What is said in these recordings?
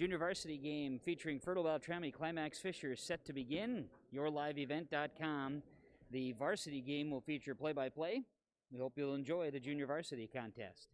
Junior varsity game featuring Fertile-Beltrami Climax Fisher is set to begin. YourLiveEvent.com. The varsity game will feature play-by-play. We hope you'll enjoy the junior varsity contest.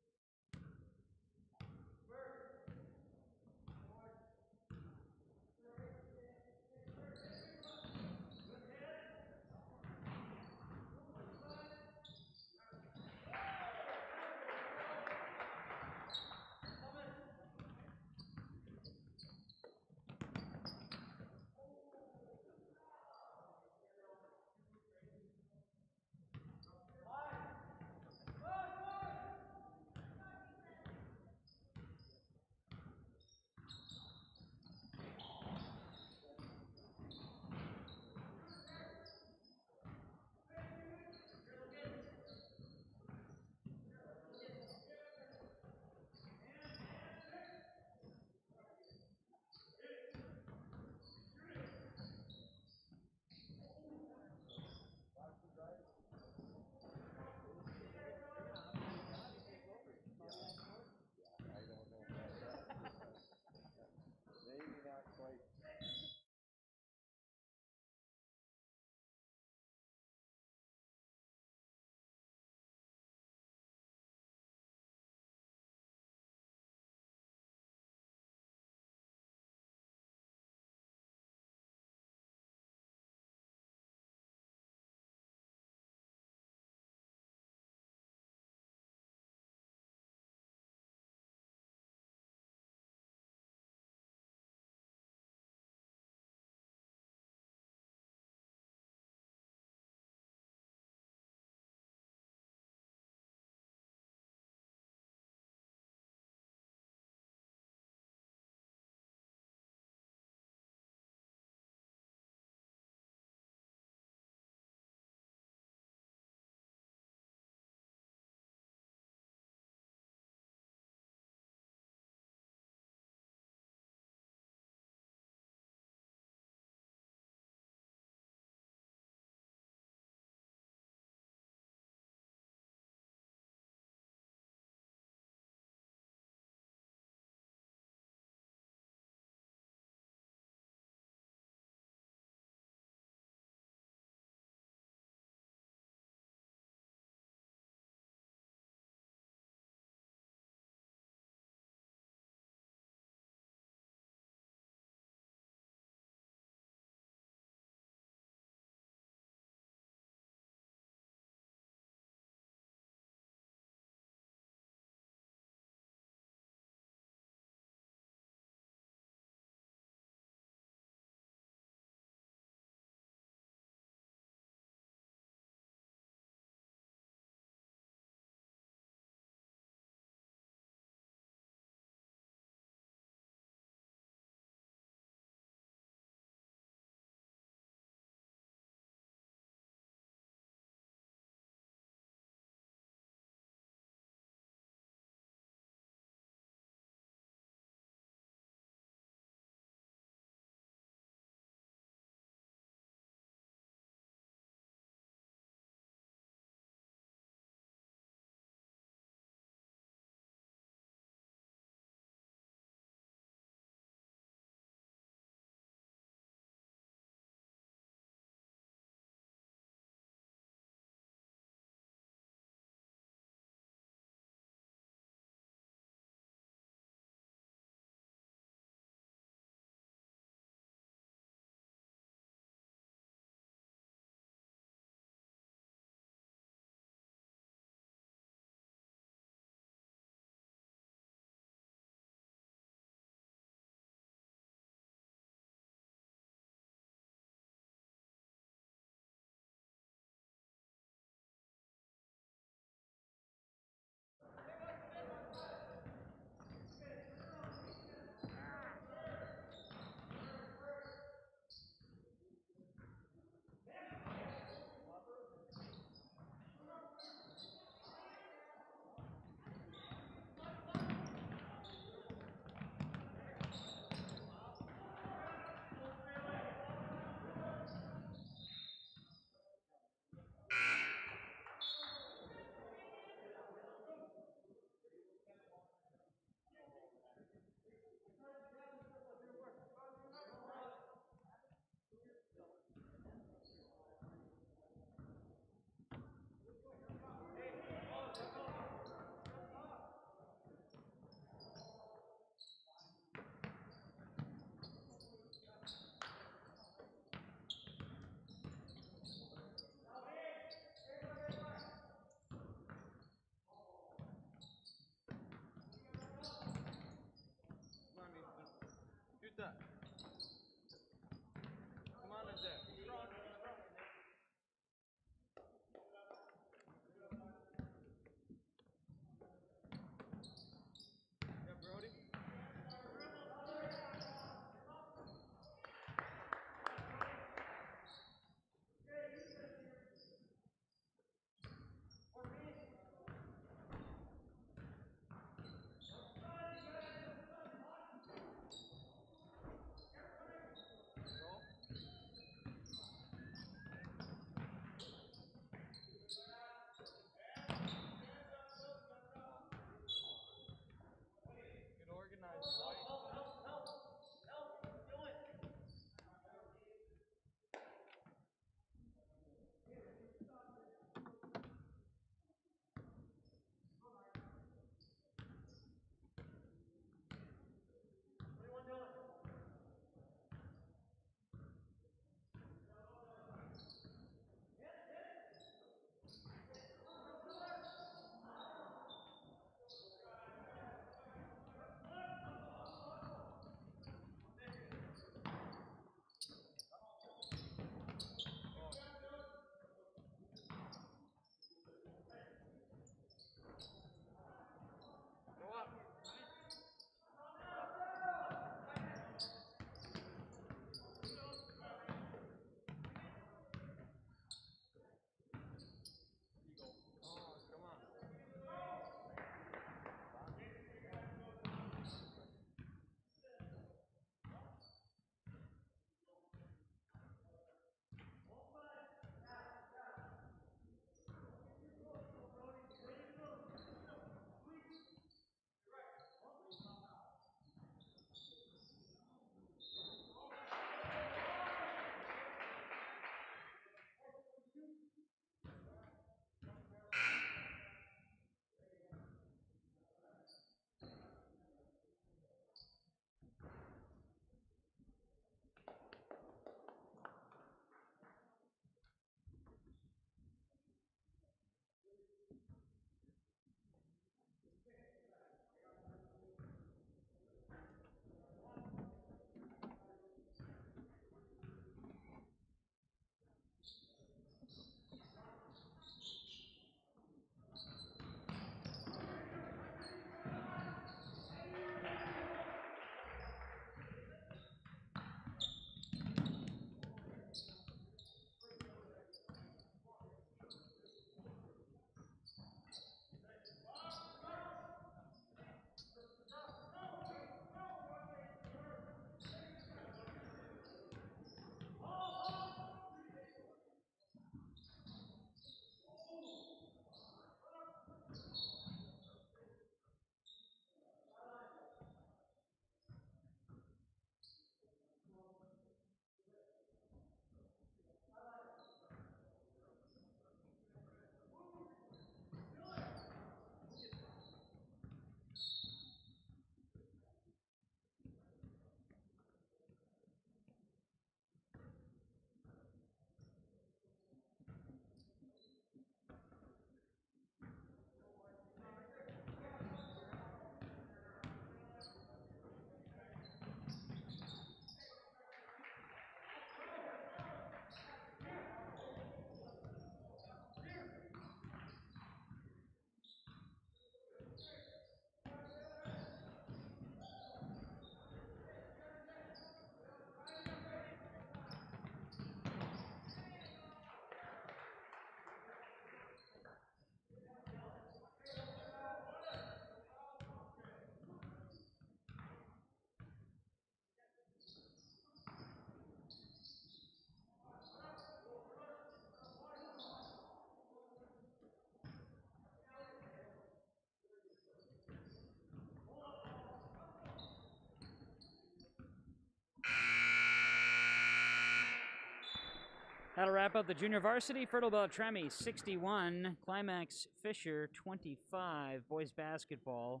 That'll wrap up the junior varsity. Fertile-Beltrami 61, Climax Fisher 25, boys basketball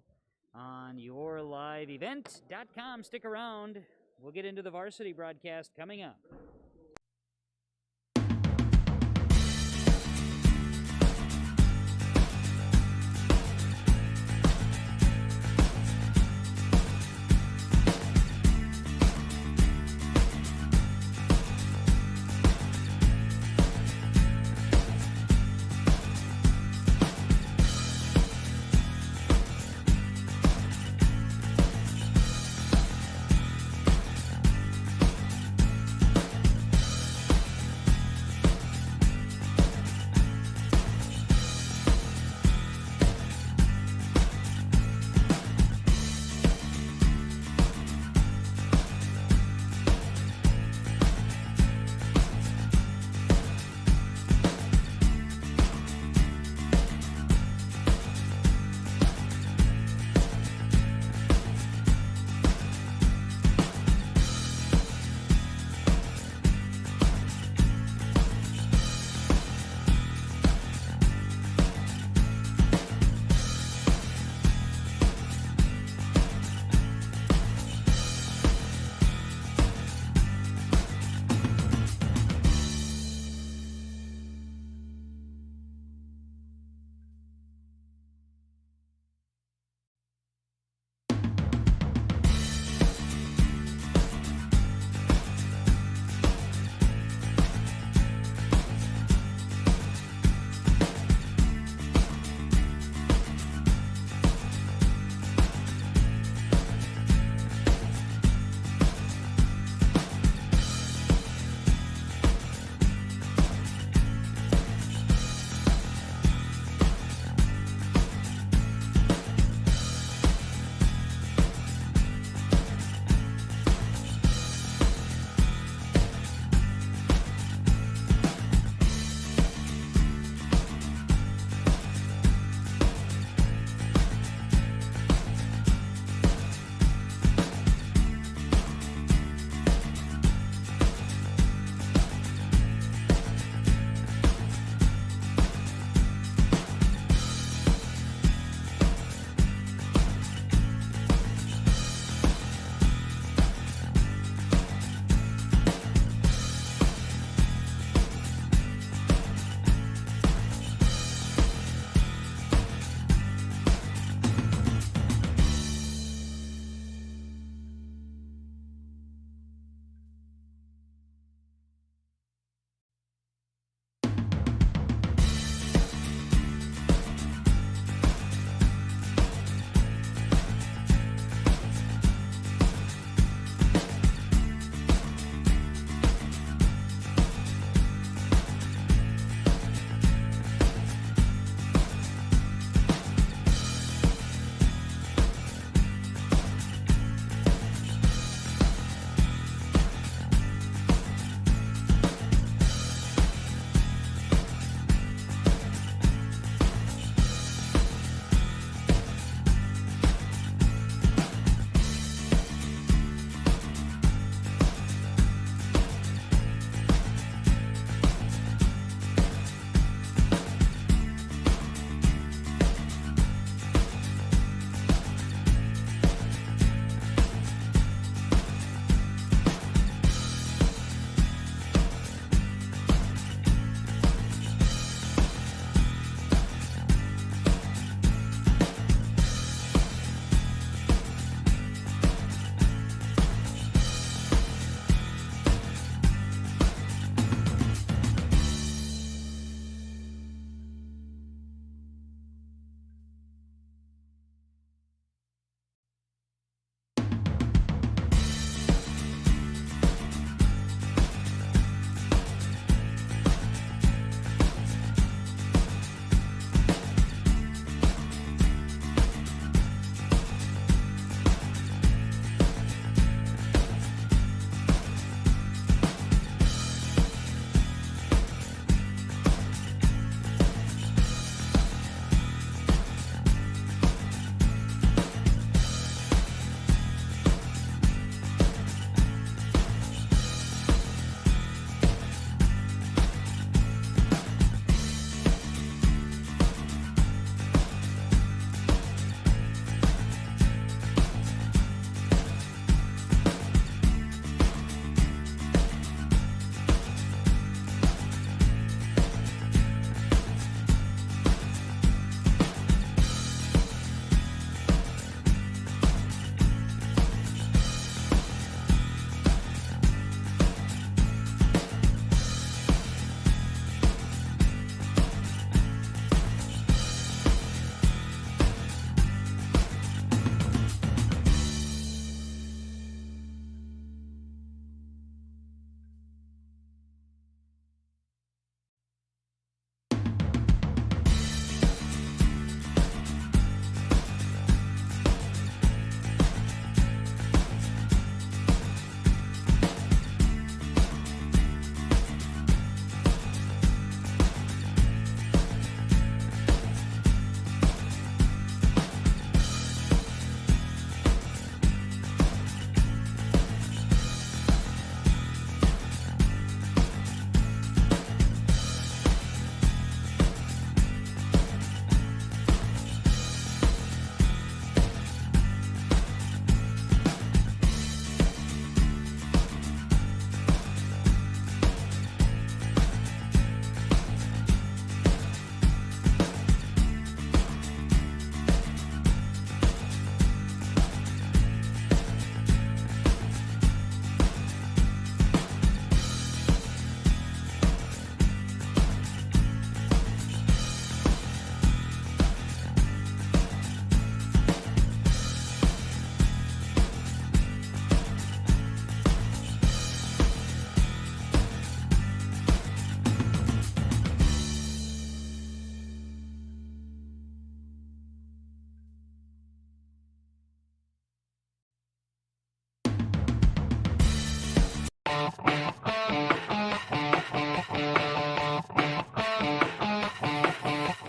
on yourliveevent.com. Stick around. We'll get into the varsity broadcast coming up.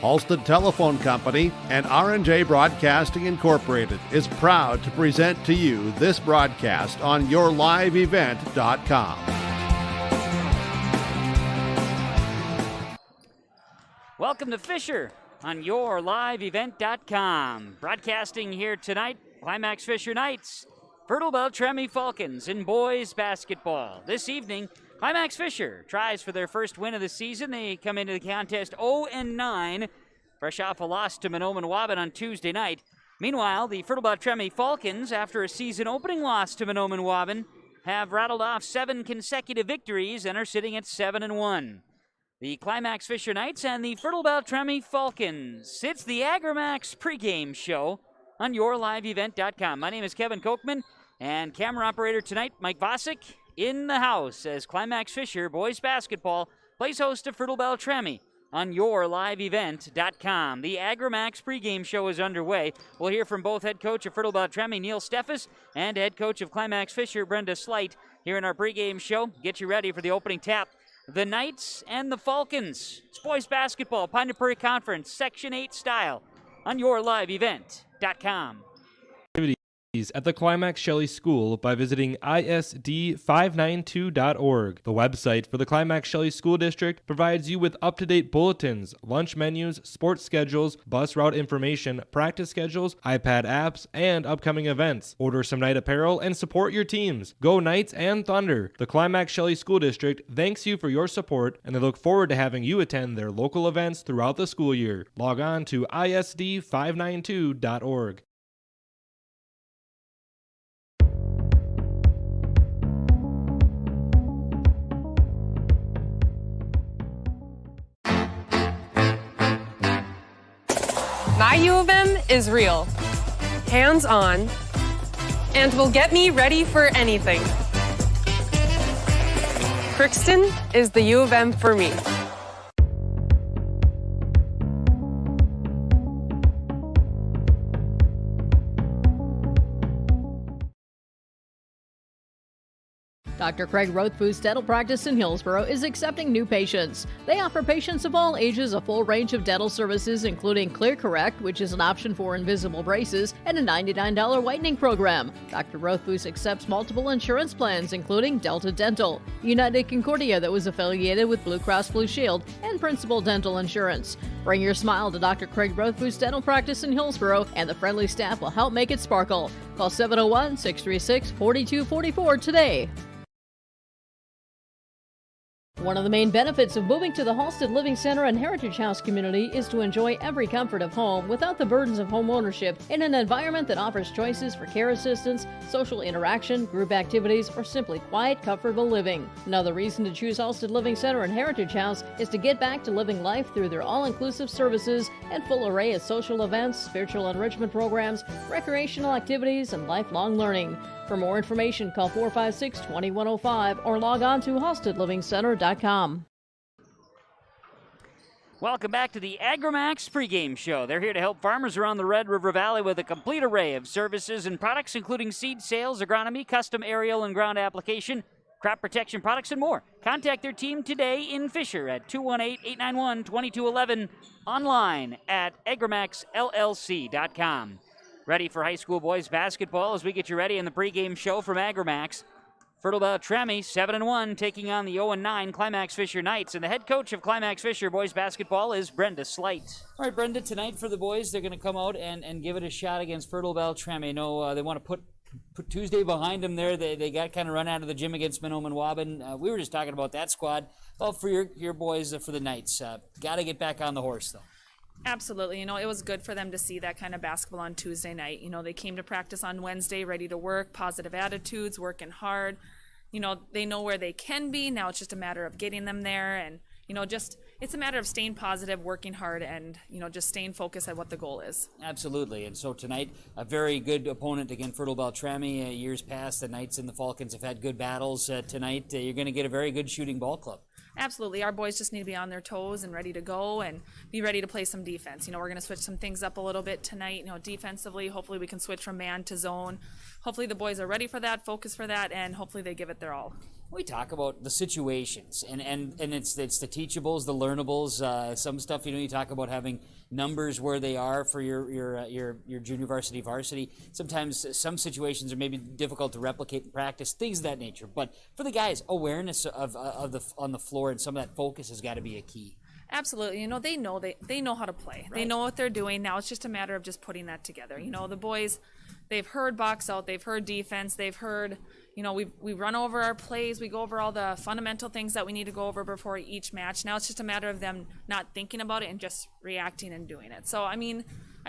Halstead Telephone Company and R&J Broadcasting Incorporated is proud to present to you this broadcast on yourliveevent.com. Welcome to Fisher on yourliveevent.com. Broadcasting here tonight, Climax Fisher Knights, Fertile-Beltrami Falcons in boys basketball. This evening, Climax Fisher tries for their first win of the season. They come into the contest 0-9, fresh off a loss to Mahnomen-Waban on Tuesday night. Meanwhile, the Fertile-Beltrami Falcons, after a season opening loss to Mahnomen-Waban, have rattled off 7 consecutive victories and are sitting at 7-1. The Climax Fisher Knights and the Fertile-Beltrami Falcons. It's the AgriMax pregame show on yourliveevent.com. My name is Kevin Kochman, and camera operator tonight, Mike Vosick, in the house as Climax Fisher boys basketball plays host to Fertile-Beltrami on yourliveevent.com. The AgriMax pregame show is underway. We'll hear from both head coach of Fertile-Beltrami, Neil Steffes, and head coach of Climax Fisher, Brenda Slight, here in our pregame show. Get you ready for the opening tap. The Knights and the Falcons. It's boys basketball, Pine Prairie Conference, Section 8 style on yourliveevent.com. At the Climax Shelley School by visiting isd592.org. The website for the Climax Shelley School District provides you with up-to-date bulletins, lunch menus, sports schedules, bus route information, practice schedules, iPad apps, and upcoming events. Order some Knight apparel and support your teams. Go Knights and Thunder! The Climax Shelley School District thanks you for your support, and they look forward to having you attend their local events throughout the school year. Log on to isd592.org. My U of M is real, hands-on, and will get me ready for anything. Crookston is the U of M for me. Dr. Craig Rothfuss Dental Practice in Hillsborough is accepting new patients. They offer patients of all ages a full range of dental services, including Clear Correct, which is an option for invisible braces, and a $99 whitening program. Dr. Rothfuss accepts multiple insurance plans, including Delta Dental, United Concordia that was affiliated with Blue Cross Blue Shield, and Principal Dental Insurance. Bring your smile to Dr. Craig Rothfuss Dental Practice in Hillsborough, and the friendly staff will help make it sparkle. Call 701-636-4244 today. One of the main benefits of moving to the Halstead Living Center and Heritage House community is to enjoy every comfort of home without the burdens of home ownership in an environment that offers choices for care assistance, social interaction, group activities, or simply quiet, comfortable living. Another reason to choose Halstead Living Center and Heritage House is to get back to living life through their all-inclusive services and full array of social events, spiritual enrichment programs, recreational activities, and lifelong learning. For more information, call 456-2105 or log on to halsteadlivingcenter.com. Welcome back to the AgriMax pregame show. They're here to help farmers around the Red River Valley with a complete array of services and products, including seed sales, agronomy, custom aerial and ground application, crop protection products, and more. Contact their team today in Fisher at 218-891-2211, online at agrimaxllc.com. Ready for high school boys basketball as we get you ready in the pregame show from AgriMax. Fertile-Beltrami 7-1 taking on the 0-9 Climax Fisher Knights, and the head coach of Climax Fisher boys basketball is Brenda Slight. All right, Brenda, tonight for the boys, they're going to come out and give it a shot against Fertile-Beltrami. I know they want to put Tuesday behind them there. They got kind of run out of the gym against Mahnomen-Waban. We were just talking about that squad. Well, for your boys, for the Knights, got to get back on the horse, though. Absolutely. It was good for them to see that kind of basketball on Tuesday night. They came to practice on Wednesday, ready to work, positive attitudes, working hard. They know where they can be. Now it's just a matter of getting them there. And, it's a matter of staying positive, working hard, and, just staying focused at what the goal is. Absolutely. And so tonight, a very good opponent against Fertile-Beltrami. Years past, the Knights and the Falcons have had good battles. Tonight, you're going to get a very good shooting ball club. Absolutely. Our boys just need to be on their toes and ready to go and be ready to play some defense. We're going to switch some things up a little bit tonight, defensively. Hopefully we can switch from man to zone. Hopefully the boys are ready for that, focus for that, and hopefully they give it their all. We talk about the situations, and it's the teachables, the learnables. Some stuff, you talk about having numbers where they are for your junior varsity. Sometimes some situations are maybe difficult to replicate in practice, things of that nature. But for the guys, awareness of the on the floor and some of that focus has got to be a key. Absolutely. They know how to play. Right. They know what they're doing. Now it's just a matter of just putting that together. The boys, they've heard box out, they've heard defense, they've heard, we run over our plays, we go over all the fundamental things that we need to go over before each match. Now it's just a matter of them not thinking about it and just reacting and doing it. So, I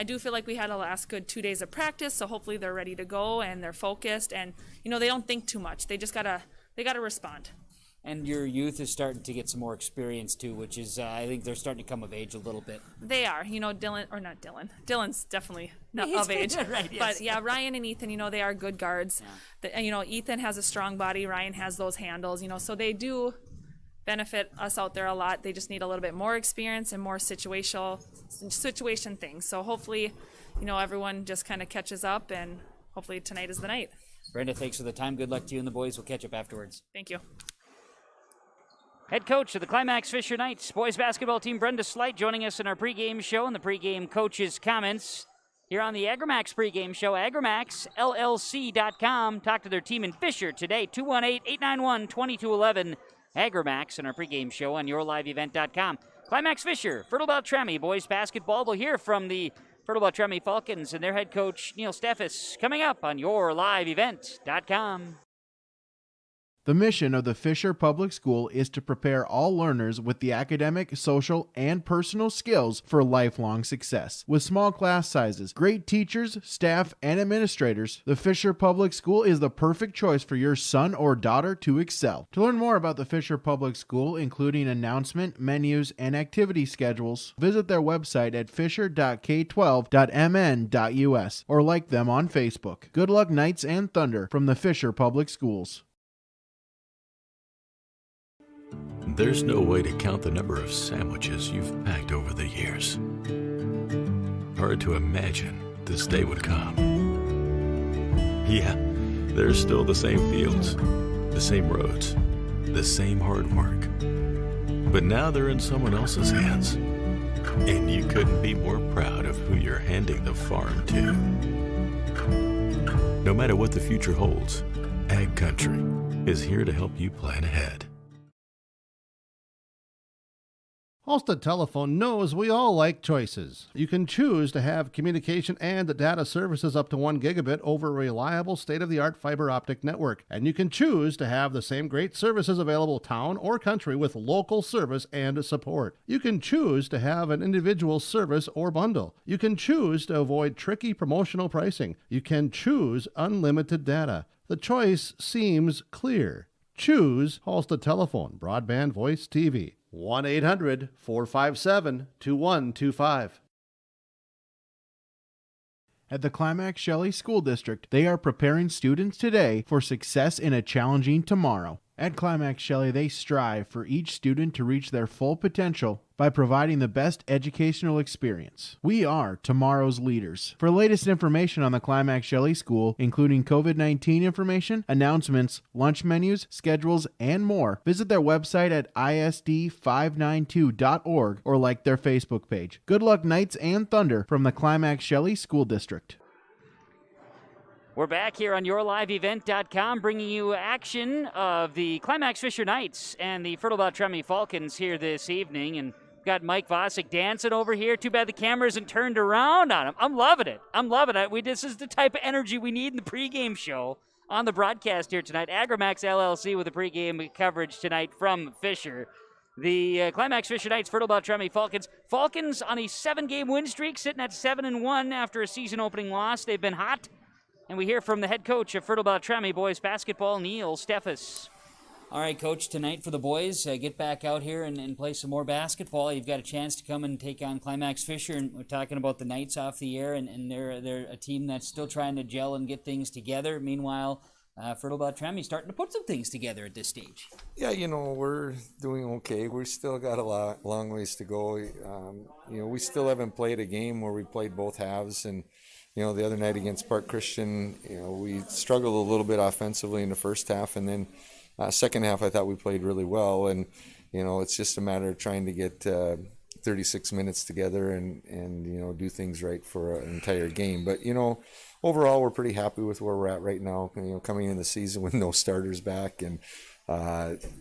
do feel like we had a last good 2 days of practice, so hopefully they're ready to go and they're focused and, they don't think too much. They just gotta respond. And your youth is starting to get some more experience too, which is, I think they're starting to come of age a little bit. They are, Dylan's definitely not of age. Right, yes. But yeah, Ryan and Ethan, they are good guards. Yeah. Ethan has a strong body, Ryan has those handles, so they do benefit us out there a lot. They just need a little bit more experience and more situation things. So hopefully, everyone just kind of catches up and hopefully tonight is the night. Brenda, thanks for the time. Good luck to you and the boys. We'll catch up afterwards. Thank you. Head coach of the Climax Fisher Knights boys basketball team, Brenda Slight, joining us in our pregame show and the pregame coaches' comments here on the AgriMax pregame show. AgriMaxLLC.com. Talk to their team in Fisher today, 218-891-2211. AgriMax and our pregame show on YourLiveEvent.com. Climax Fisher, Fertile-Beltrami boys basketball. We'll hear from the Fertile-Beltrami Falcons and their head coach, Neil Steffes, coming up on YourLiveEvent.com. The mission of the Fisher Public School is to prepare all learners with the academic, social, and personal skills for lifelong success. With small class sizes, great teachers, staff, and administrators, the Fisher Public School is the perfect choice for your son or daughter to excel. To learn more about the Fisher Public School, including announcement, menus, and activity schedules, visit their website at fisher.k12.mn.us or like them on Facebook. Good luck, Knights and Thunder, from the Fisher Public Schools. There's no way to count the number of sandwiches you've packed over the years. Hard to imagine this day would come. Yeah, there's still the same fields, the same roads, the same hard work. But now they're in someone else's hands. And you couldn't be more proud of who you're handing the farm to. No matter what the future holds, Ag Country is here to help you plan ahead. Halstead Telephone knows we all like choices. You can choose to have communication and data services up to 1 gigabit over a reliable state-of-the-art fiber optic network. And you can choose to have the same great services available town or country with local service and support. You can choose to have an individual service or bundle. You can choose to avoid tricky promotional pricing. You can choose unlimited data. The choice seems clear. Choose Halstead Telephone, broadband voice TV. 1-800-457-2125. At the Climax Shelley School District, they are preparing students today for success in a challenging tomorrow. At Climax Shelley, they strive for each student to reach their full potential by providing the best educational experience. We are tomorrow's leaders. For latest information on the Climax Shelley School, including COVID-19 information, announcements, lunch menus, schedules, and more, visit their website at isd592.org or like their Facebook page. Good luck, Knights and Thunder, from the Climax Shelley School District. We're back here on YourLiveEvent.com, bringing you action of the Climax Fisher Knights and the Fertile-Beltrami Falcons here this evening. And got Mike Vosick dancing over here. Too bad the camera isn't turned around on him. I'm loving it. This is the type of energy we need in the pregame show on the broadcast here tonight. AgriMax LLC with the pregame coverage tonight from Fisher. The Climax Fisher Knights, Fertile-Beltrami Falcons. Falcons on a 7-game win streak, sitting at 7-1 after a season-opening loss. They've been hot. And we hear from the head coach of Fertile-Beltrami boys basketball, Neil Steffes. All right, Coach, tonight for the boys, get back out here and play some more basketball. You've got a chance to come and take on Climax Fisher, and we're talking about the Knights off the air, and they're a team that's still trying to gel and get things together. Meanwhile, Fertile-Beltrami starting to put some things together at this stage. Yeah, we're doing okay. We still got a long ways to go. We still haven't played a game where we played both halves. And, the other night against Park Christian, we struggled a little bit offensively in the first half. And then second half, I thought we played really well. And, it's just a matter of trying to get 36 minutes together and do things right for an entire game. But, overall, we're pretty happy with where we're at right now. Coming in the season with no starters back and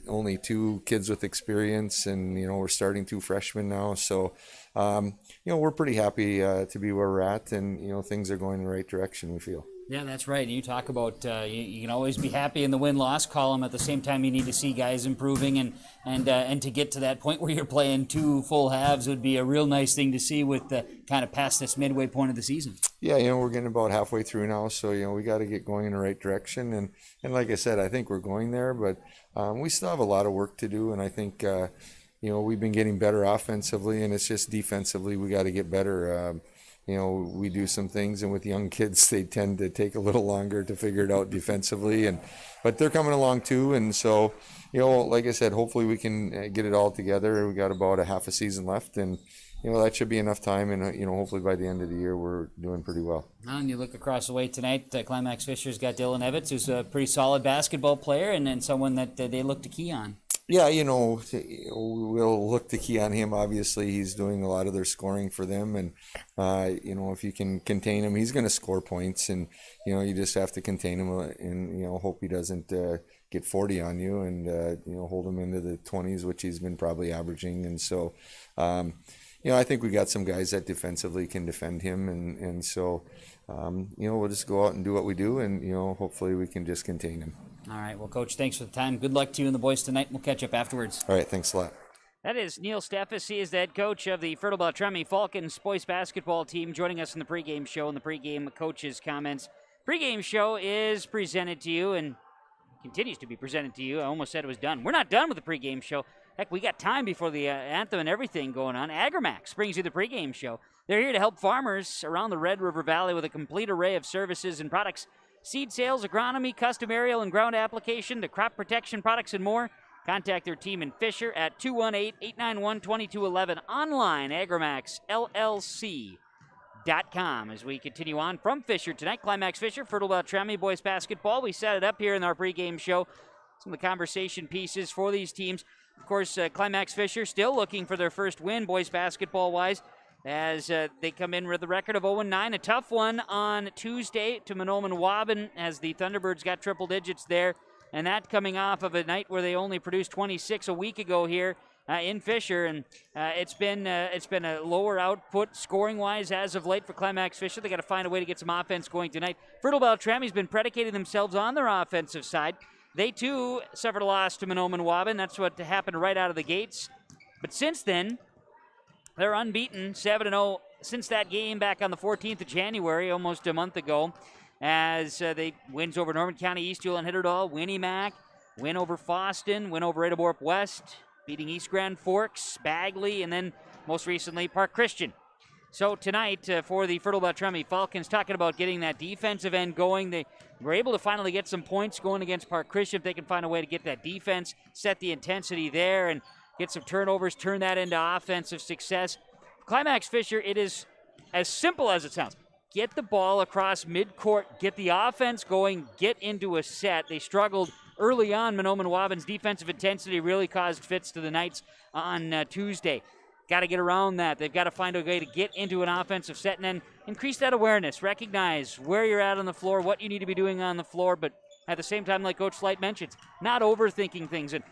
only 2 kids with experience, and we're starting 2 freshmen now. So, we're pretty happy to be where we're at, and things are going in the right direction, we feel. Yeah, that's right. You talk about you can always be happy in the win-loss column. At the same time, you need to see guys improving, and to get to that point where you're playing 2 full halves would be a real nice thing to see with kind of past this midway point of the season. Yeah, we're getting about halfway through now, so we got to get going in the right direction. And like I said, I think we're going there, but we still have a lot of work to do. And I think we've been getting better offensively, and it's just defensively we got to get better. We do some things, and with young kids, they tend to take a little longer to figure it out defensively. But they're coming along too, and so like I said, hopefully we can get it all together. We got about a half a season left, and that should be enough time, and hopefully by the end of the year we're doing pretty well. And you look across the way tonight, Climax Fisher's got Dylan Evans, who's a pretty solid basketball player, and someone that they look to key on. Yeah, we'll look to key on him. Obviously, he's doing a lot of their scoring for them, and if you can contain him, he's going to score points, and you just have to contain him, and hope he doesn't get 40 on you, and hold him into the 20s, which he's been probably averaging. And so, I think we got some guys that defensively can defend him, and so we'll just go out and do what we do, and hopefully we can just contain him. All right. Well, Coach, thanks for the time. Good luck to you and the boys tonight. We'll catch up afterwards. All right. Thanks a lot. That is Neil Steffes. He is the head coach of the Fertile-Beltrami Falcons boys basketball team, joining us in the pregame show and the pregame coaches' comments. Pregame show is presented to you and continues to be presented to you. I almost said it was done. We're not done with the pregame show. Heck, we got time before the anthem and everything going on. Agrimax brings you the pregame show. They're here to help farmers around the Red River Valley with a complete array of services and products. Seed sales, agronomy, custom aerial and ground application, to crop protection products and more. Contact their team in Fisher at 218-891-2211. Online, agrimaxllc.com. As we continue on from Fisher tonight, Climax Fisher, Fertile-Beltrami boys basketball. We set it up here in our pregame show. Some of the conversation pieces for these teams. Of course, Climax Fisher still looking for their first win boys basketball-wise, as they come in with a record of 0-9. A tough one on Tuesday to Mahnomen-Waubun, as the Thunderbirds got triple digits there, and that coming off of a night where they only produced 26 a week ago here in Fisher, and it's been a lower output scoring-wise as of late for Climax Fisher. They got to find a way to get some offense going tonight. Fertile-Beltrami's been predicating themselves on their offensive side. They too suffered a loss to Mahnomen-Waubun. That's what happened right out of the gates. But since then, they're unbeaten, 7-0 since that game back on the 14th of January, almost a month ago, as they wins over Norman County, East Hewell and Hitterdal, Winnie-Mac, win over Foston, win over Edaborp West, beating East Grand Forks, Bagley, and then most recently Park Christian. So tonight for the Fertile-Beltrami Falcons, talking about getting that defensive end going. They were able to finally get some points going against Park Christian. If they can find a way to get that defense, set the intensity there, and get some turnovers, turn that into offensive success. Climax Fisher, it is as simple as it sounds. Get the ball across midcourt, get the offense going, get into a set. They struggled early on. Mahnomen-Waubun's defensive intensity really caused fits to the Knights on Tuesday. Got to get around that. They've got to find a way to get into an offensive set and then increase that awareness. Recognize where you're at on the floor, what you need to be doing on the floor, but at the same time, like Coach Slight mentions, not overthinking things. And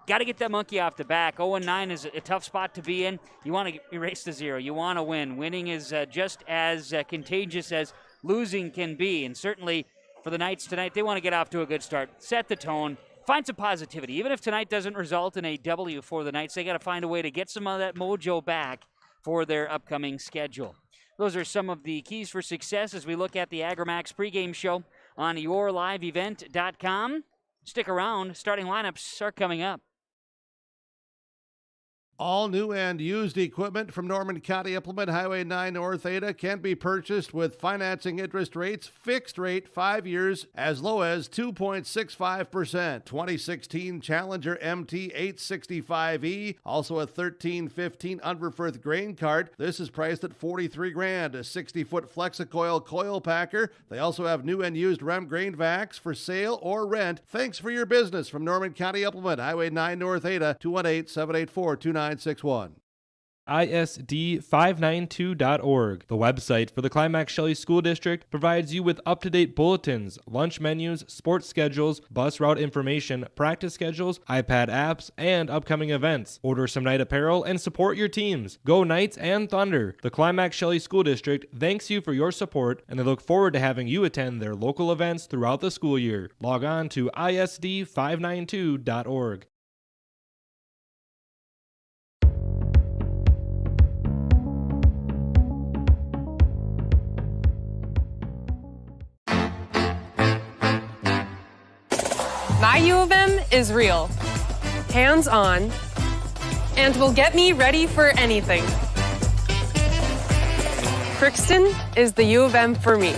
got to get that monkey off the back. 0-9 is a tough spot to be in. You want to erase the zero. You want to win. Winning is just as contagious as losing can be. And certainly for the Knights tonight, they want to get off to a good start. Set the tone. Find some positivity. Even if tonight doesn't result in a W for the Knights, they got to find a way to get some of that mojo back for their upcoming schedule. Those are some of the keys for success as we look at the Agrimax pregame show on yourliveevent.com. Stick around. Starting lineups are coming up. All new and used equipment from Norman County Implement Highway 9 North Ada can be purchased with financing interest rates fixed rate 5 years as low as 2.65%. 2016 Challenger MT 865E, also a 1315 Unverferth grain cart. This is priced at $43,000. A 60-foot Flexicoil coil packer. They also have new and used Rem grain vacs for sale or rent. Thanks for your business from Norman County Implement Highway 9 North Ada, 218-784-2961. ISD592.org, the website for the Climax Shelley School District, provides you with up-to-date bulletins, lunch menus, sports schedules, bus route information, practice schedules, iPad apps, and upcoming events. Order some night apparel and support your teams. Go Knights and Thunder! The Climax Shelley School District thanks you for your support, and they look forward to having you attend their local events throughout the school year. Log on to ISD592.org. My U of M is real, hands-on, and will get me ready for anything. Crookston is the U of M for me.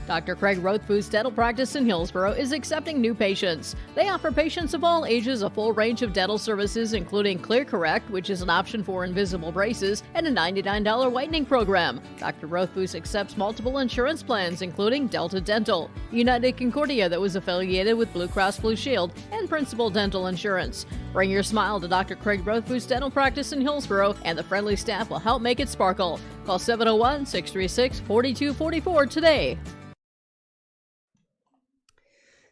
Dr. Craig Rothfuss Dental Practice in Hillsborough is accepting new patients. They offer patients of all ages a full range of dental services, including Clear Correct, which is an option for invisible braces, and a $99 whitening program. Dr. Rothfuss accepts multiple insurance plans, including Delta Dental, United Concordia that was affiliated with Blue Cross Blue Shield, and Principal Dental Insurance. Bring your smile to Dr. Craig Rothfuss Dental Practice in Hillsborough, and the friendly staff will help make it sparkle. Call 701-636-4244 today.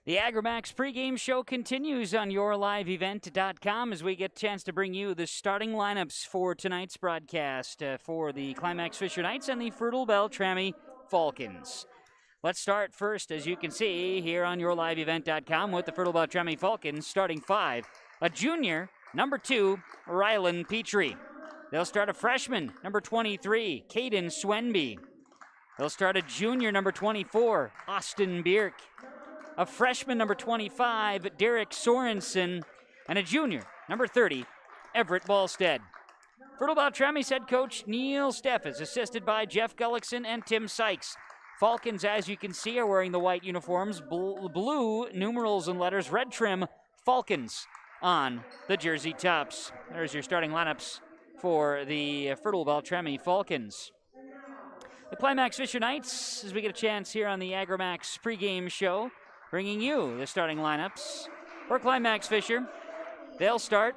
The AgriMax pregame show continues on yourliveevent.com as we get a chance to bring you the starting lineups for tonight's broadcast for the Climax Fisher Knights and the Fertile-Beltrami Falcons. Let's start first, as you can see, here on yourliveevent.com with the Fertile-Beltrami Falcons starting five. A junior, number 2, Rylan Petrie. They'll start a freshman, number 23, Caden Swenby. They'll start a junior, number 24, Austin Bierk. A freshman, number 25, Derek Sorensen, and a junior, number 30, Everett Ballstead. Fertile-Beltrami's head coach, Neil Steff, is assisted by Jeff Gullickson and Tim Sykes. Falcons, as you can see, are wearing the white uniforms, blue numerals and letters, red trim, Falcons on the jersey tops. There's your starting lineups for the Fertile-Beltrami Falcons. The Climax Fisher Knights, as we get a chance here on the AgriMax pregame show, bringing you the starting lineups for Climax Fisher. They'll start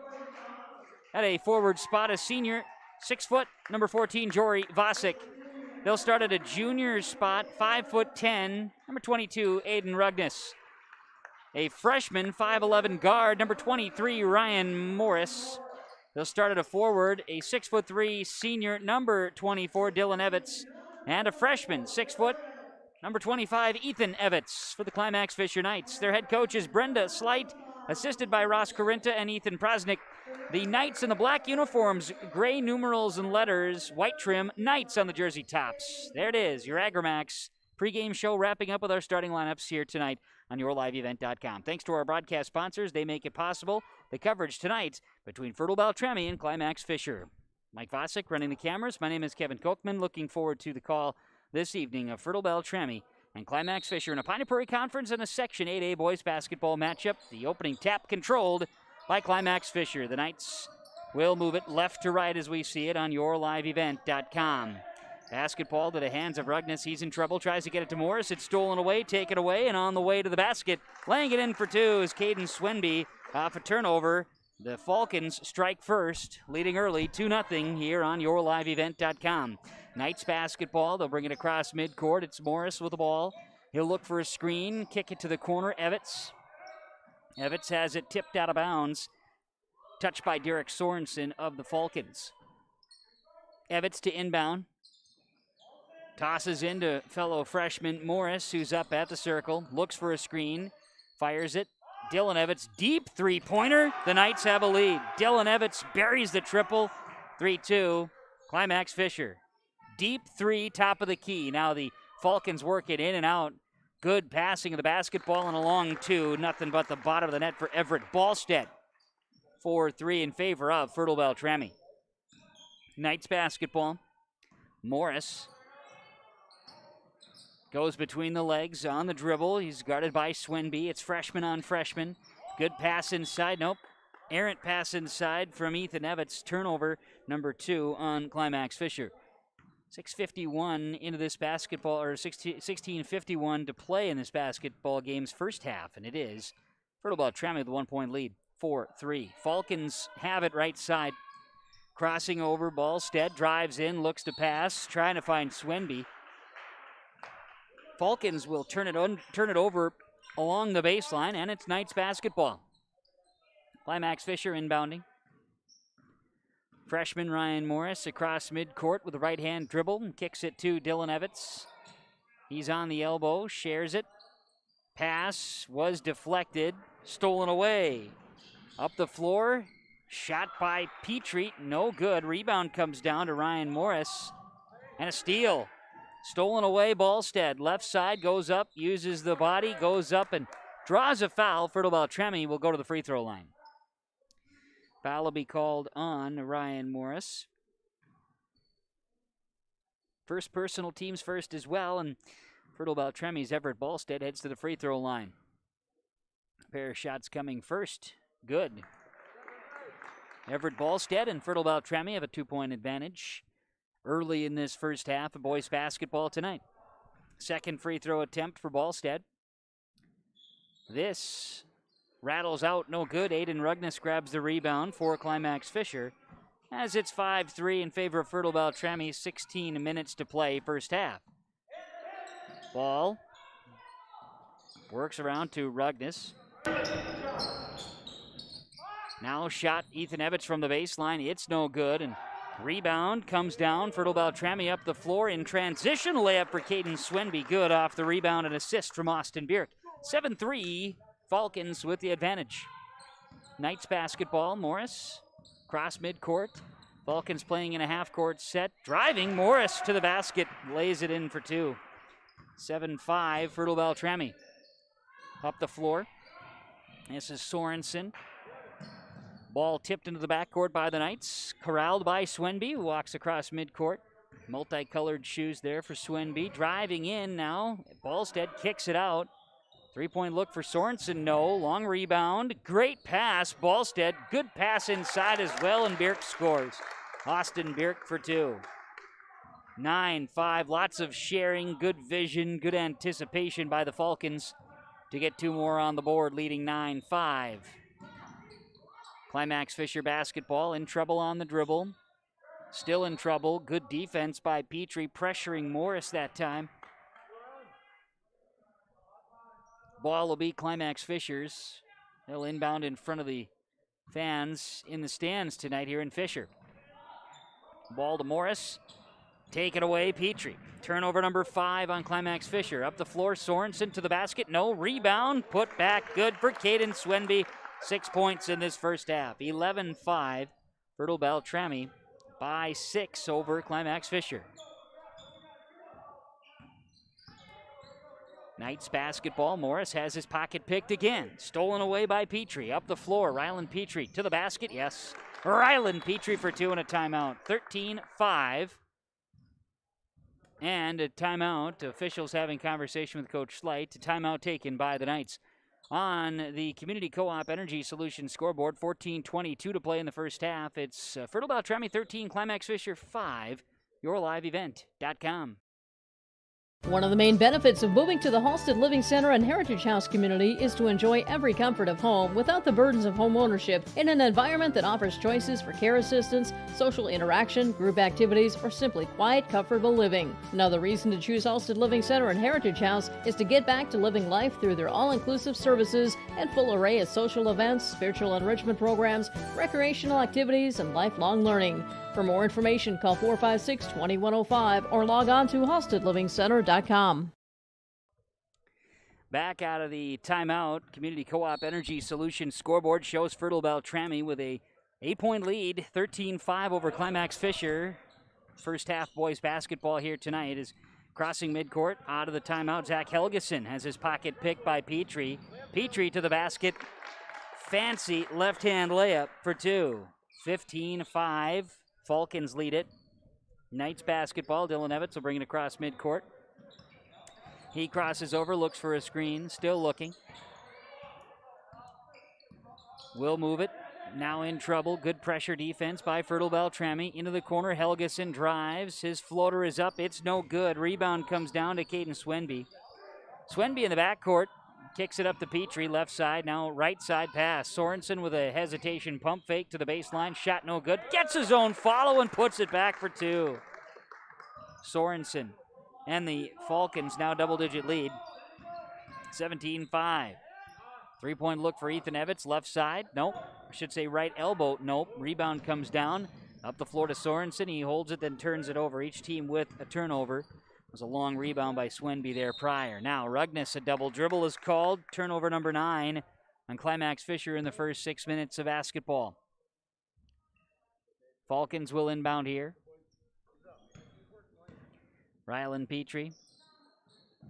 at a forward spot, a senior, 6 foot, number 14, Jory Vasic. They'll start at a junior spot, 5'10", number 22, Aiden Ruggness. A freshman, 5'11" guard, number 23, Ryan Morris. They'll start at a forward, a 6'3" senior, number 24, Dylan Evans. And a freshman, 6 foot, number 25, Ethan Evans for the Climax Fisher Knights. Their head coach is Brenda Slight, assisted by Ross Corinta and Ethan Prosnick. The Knights in the black uniforms, gray numerals and letters, white trim, Knights on the jersey tops. There it is, your AgriMax pregame show wrapping up with our starting lineups here tonight on yourliveevent.com. Thanks to our broadcast sponsors, they make it possible. The coverage tonight between Fertile-Beltrami and Climax Fisher. Mike Vosick running the cameras. My name is Kevin Kochman. Looking forward to the call this evening of Fertile-Beltrami and Climax Fisher in a Piney Prairie Conference and a Section 8A boys basketball matchup. The opening tap controlled by Climax Fisher. The Knights will move it left to right as we see it on yourliveevent.com. Basketball to the hands of Ruggness. He's in trouble. Tries to get it to Morris. It's stolen away, taken away, and on the way to the basket. Laying it in for two is Caden Swenby off a turnover. The Falcons strike first, leading early 2-0 here on yourliveevent.com. Knights basketball, they'll bring it across midcourt. It's Morris with the ball. He'll look for a screen, kick it to the corner. Evans has it tipped out of bounds. Touched by Derek Sorensen of the Falcons. Evans to inbound. Tosses into fellow freshman Morris, who's up at the circle. Looks for a screen, fires it. Dylan Evans, deep three-pointer. The Knights have a lead. Dylan Evans buries the triple. 3-2. Climax Fisher Deep three, top of the key. Now the Falcons work it in and out. Good passing of the basketball and a long two. Nothing but the bottom of the net for Everett Ballstead. 4-3 in favor of Fertile-Beltrami. Knights basketball. Morris goes between the legs on the dribble. He's guarded by Swinby. It's freshman on freshman. Good pass inside. Nope. Errant pass inside from Ethan Evans. Turnover number 2 on Climax Fisher. 6:51 into this basketball, or 16:51 to play in this basketball game's first half, and it is Fertile-Beltrami with a 1-point lead, 4-3. Falcons have it right side. Crossing over, Ballstead drives in, looks to pass, trying to find Swinby. Falcons will turn it over along the baseline, and it's Knights basketball. Climax Fisher inbounding. Freshman Ryan Morris across midcourt with a right-hand dribble and kicks it to Dylan Evans. He's on the elbow, shares it. Pass was deflected, stolen away. Up the floor, shot by Petrie, no good. Rebound comes down to Ryan Morris, and a steal. Stolen away, Ballstead. Left side, goes up, uses the body, goes up and draws a foul. Fertile-Beltrami will go to the free throw line. Foul will be called on Ryan Morris. First personal, teams first as well, and Fertile-Beltrami's Everett Ballstead heads to the free throw line. A pair of shots coming first. Good. Everett Ballstead and Fertile-Beltrami have a 2-point advantage early in this first half of boys basketball tonight. Second free throw attempt for Ballstead. This rattles out, no good. Aiden Rugnes grabs the rebound for Climax Fisher, as it's 5-3 in favor of Fertile-Beltrami. 16 minutes to play first half. Ball works around to Rugnes. Now shot Ethan Evans from the baseline. It's no good, and rebound comes down. Fertile-Beltrami up the floor in transition. Layup for Caden Swinby. Good off the rebound and assist from Austin Bierk. 7-3, Falcons with the advantage. Knights basketball. Morris cross midcourt. Falcons playing in a half-court set. Driving, Morris to the basket. Lays it in for 2. 7-5, Fertile-Beltrami. Up the floor. This is Sorensen. Ball tipped into the backcourt by the Knights. Corralled by Swinby, who walks across midcourt. Multicolored shoes there for Swinby. Driving in now. Ballstead kicks it out. 3-point look for Sorensen, no. Long rebound. Great pass. Ballstead, good pass inside as well, and Bierk scores. Austin Bierk for 2. 9-5. Lots of sharing, good vision, good anticipation by the Falcons to get 2 more on the board, leading 9-5. Climax Fisher basketball in trouble on the dribble. Still in trouble. Good defense by Petrie, pressuring Morris that time. Ball will be Climax Fisher's. They'll inbound in front of the fans in the stands tonight here in Fisher. Ball to Morris. Take it away, Petrie. Turnover number 5 on Climax Fisher. Up the floor, Sorensen to the basket. No. Rebound. Put back. Good for Caden Swinby. 6 points in this first half. 11-5. Fertile-Beltrami by 6 over Climax Fisher. Knights basketball. Morris has his pocket picked again. Stolen away by Petrie. Up the floor. Ryland Petrie to the basket. Yes. Ryland Petrie for 2 and a timeout. 13-5. And a timeout. Officials having conversation with Coach Slight. A timeout taken by the Knights. On the Community Co-op Energy Solutions scoreboard, 14:22 to play in the first half. It's Fertile-Beltrami 13, Climax Fisher 5, yourliveevent.com. One of the main benefits of moving to the Halsted Living Center and Heritage House community is to enjoy every comfort of home without the burdens of home ownership in an environment that offers choices for care assistance, social interaction, group activities, or simply quiet, comfortable living. Another reason to choose Halsted Living Center and Heritage House is to get back to living life through their all-inclusive services and full array of social events, spiritual enrichment programs, recreational activities, and lifelong learning. For more information, call 456-2105 or log on to halstedlivingcenter.com. Back out of the timeout, Community Co-op Energy Solutions scoreboard shows Fertile-Beltrami with a 8-point lead, 13-5 over Climax Fisher. first half boys basketball here tonight is crossing midcourt out of the timeout. Zach Helgeson has his pocket picked by Petrie. Petrie to the basket. Fancy left-hand layup for two. 15-5. Falcons lead it. Knights basketball. Dylan Evans will bring it across midcourt. He crosses over, looks for a screen, still looking. Will move it. Now in trouble. Good pressure defense by Fertile-Beltrami. Into the corner. Helgeson drives. His floater is up. It's no good. Rebound comes down to Caden Swenby. Swenby in the backcourt. Kicks it up to Petrie. Left side. Now right side pass. Sorensen with a hesitation pump fake to the baseline. Shot no good. Gets his own follow and puts it back for two. Sorensen and the Falcons now double-digit lead. 17-5. Three-point look for Ethan Evans. Left side. Nope. I should say right elbow. Nope. Rebound comes down. Up the floor to Sorensen. He holds it, then turns it over. Each team with a turnover. It was a long rebound by Swenby there prior. Now Rugness, a double dribble is called. Turnover number 9 on Climax Fisher in the first 6 minutes of basketball. Falcons will inbound here. Rylan Petrie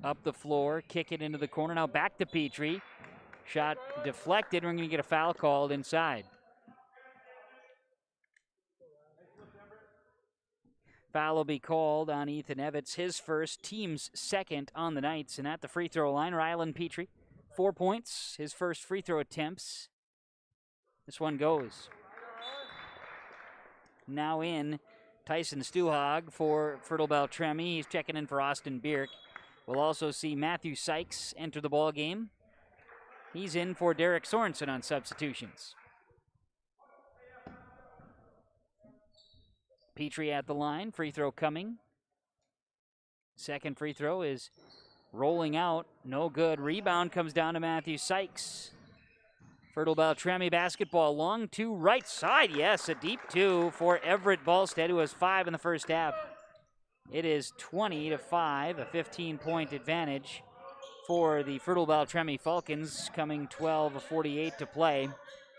up the floor. Kick it into the corner. Now back to Petrie. Shot deflected. We're going to get a foul called inside. Foul will be called on Ethan Evans, his first, team's second on the Knights. And at the free throw line, Rylan Petrie, 4 points, his first free throw attempts. This one goes. Now in, Tyson Stuhag for Fertile-Beltrami. He's checking in for Austin Bierk. We'll also see Matthew Sykes enter the ball game. He's in for Derek Sorensen on substitutions. Petrie at the line, free throw coming. Second free throw is rolling out, no good. Rebound comes down to Matthew Sykes. Fertile-Beltrami basketball, long two, right side. Yes, a deep two for Everett Ballstead, who has 5 in the first half. It is 20-5, a 15-point advantage for the Fertile-Beltrami Falcons, coming 12:48 to play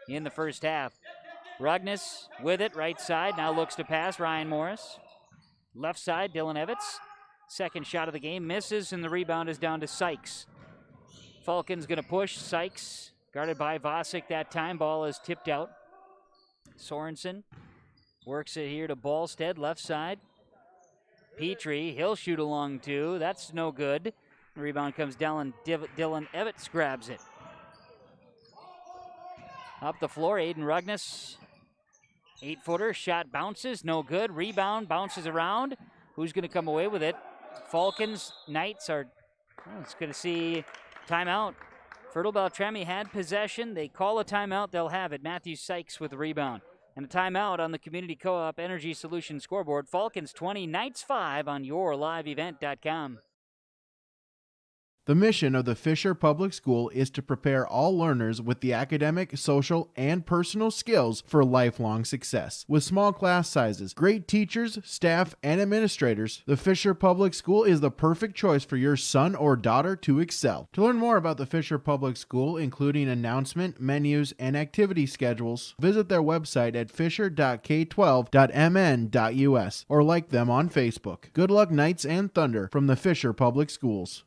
in the first half. Rugness with it, right side, now looks to pass, Ryan Morris. Left side, Dylan Evans. Second shot of the game, misses, and the rebound is down to Sykes. Falcons gonna push, Sykes, guarded by Vosick that time, ball is tipped out. Sorensen works it here to Ballstead, left side. Petrie, he'll shoot a long two, that's no good. The rebound comes down, Dylan Evans grabs it. Up the floor, Aiden Rugness. 8-footer, shot bounces, no good. Rebound, bounces around. Who's going to come away with it? Falcons, Knights are, it's going to see timeout. Fertile-Beltrami had possession. They call a timeout, they'll have it. Matthew Sykes with the rebound. And a timeout on the Community Co-op Energy Solutions scoreboard. Falcons 20, Knights 5 on yourliveevent.com. The mission of the Fisher Public School is to prepare all learners with the academic, social, and personal skills for lifelong success. With small class sizes, great teachers, staff, and administrators, the Fisher Public School is the perfect choice for your son or daughter to excel. To learn more about the Fisher Public School, including announcement, menus, and activity schedules, visit their website at fisher.k12.mn.us or like them on Facebook. Good luck, Knights and Thunder, from the Fisher Public Schools.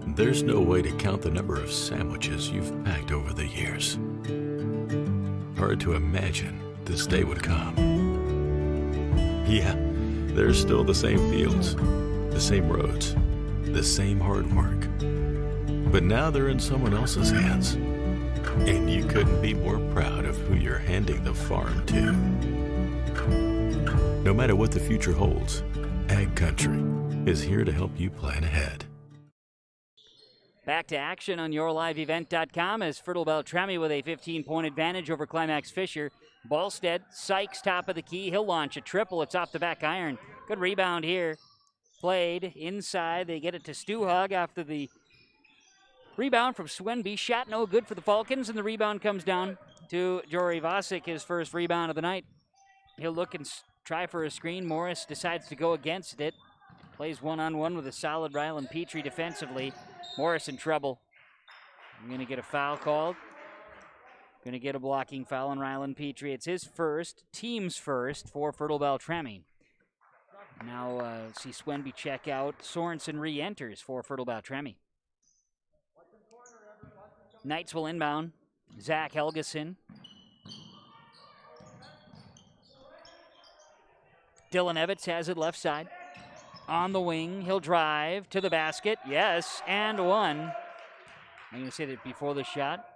There's no way to count the number of sandwiches you've packed over the years. Hard to imagine this day would come. Yeah, there's still the same fields, the same roads, the same hard work. But now they're in someone else's hands. And you couldn't be more proud of who you're handing the farm to. No matter what the future holds, Ag Country is here to help you plan ahead. Back to action on yourliveevent.com as Fertile-Beltrami with a 15-point advantage over Climax Fisher. Ballstead, Sykes, top of the key. He'll launch a triple. It's off the back iron. Good rebound here. Played inside. They get it to Stuhag after the rebound from Swenby. Shot no good for the Falcons, and the rebound comes down to Jory Vosick, his first rebound of the night. He'll look and try for a screen. Morris decides to go against it. Plays one-on-one with a solid Rylan Petrie defensively. Morris in trouble. I'm going to get a foul called. Going to get a blocking foul on Rylan Petrie. It's his first, team's first for Fertile-Beltrami. Now see Swenby check out. Sorensen re-enters for Fertile-Beltrami. Knights will inbound. Zach Helgeson. Dylan Evans has it left side. On the wing, he'll drive to the basket. Yes, and one. I'm going to say that before the shot.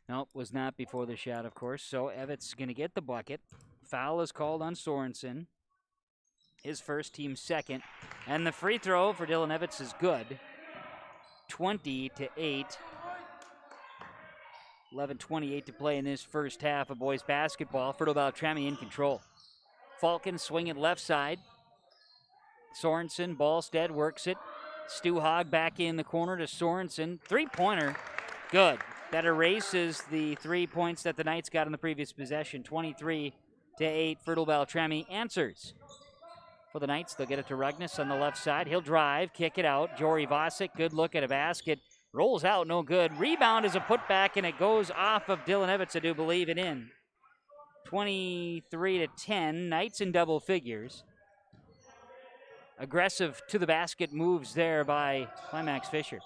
Nope, was not before the shot, of course. So Evans going to get the bucket. Foul is called on Sorensen. His first, team second. And the free throw for Dylan Evans is good. 20-8. 11:28 to play in this first half of boys basketball. Fertile-Beltrami in control. Falcons swing it left side. Sorensen, Ballstead works it. Stu Hogg back in the corner to Sorensen. Three-pointer, good. That erases the 3 points that the Knights got in the previous possession. 23-8, Fertile-Beltrami answers. For the Knights, they'll get it to Rugness on the left side. He'll drive, kick it out. Jory Vosick, good look at a basket. Rolls out, no good. Rebound is a putback, and it goes off of Dylan Evans, I do believe, it in. 23-10, Knights in double figures. Aggressive to the basket moves there by Climax Fisher.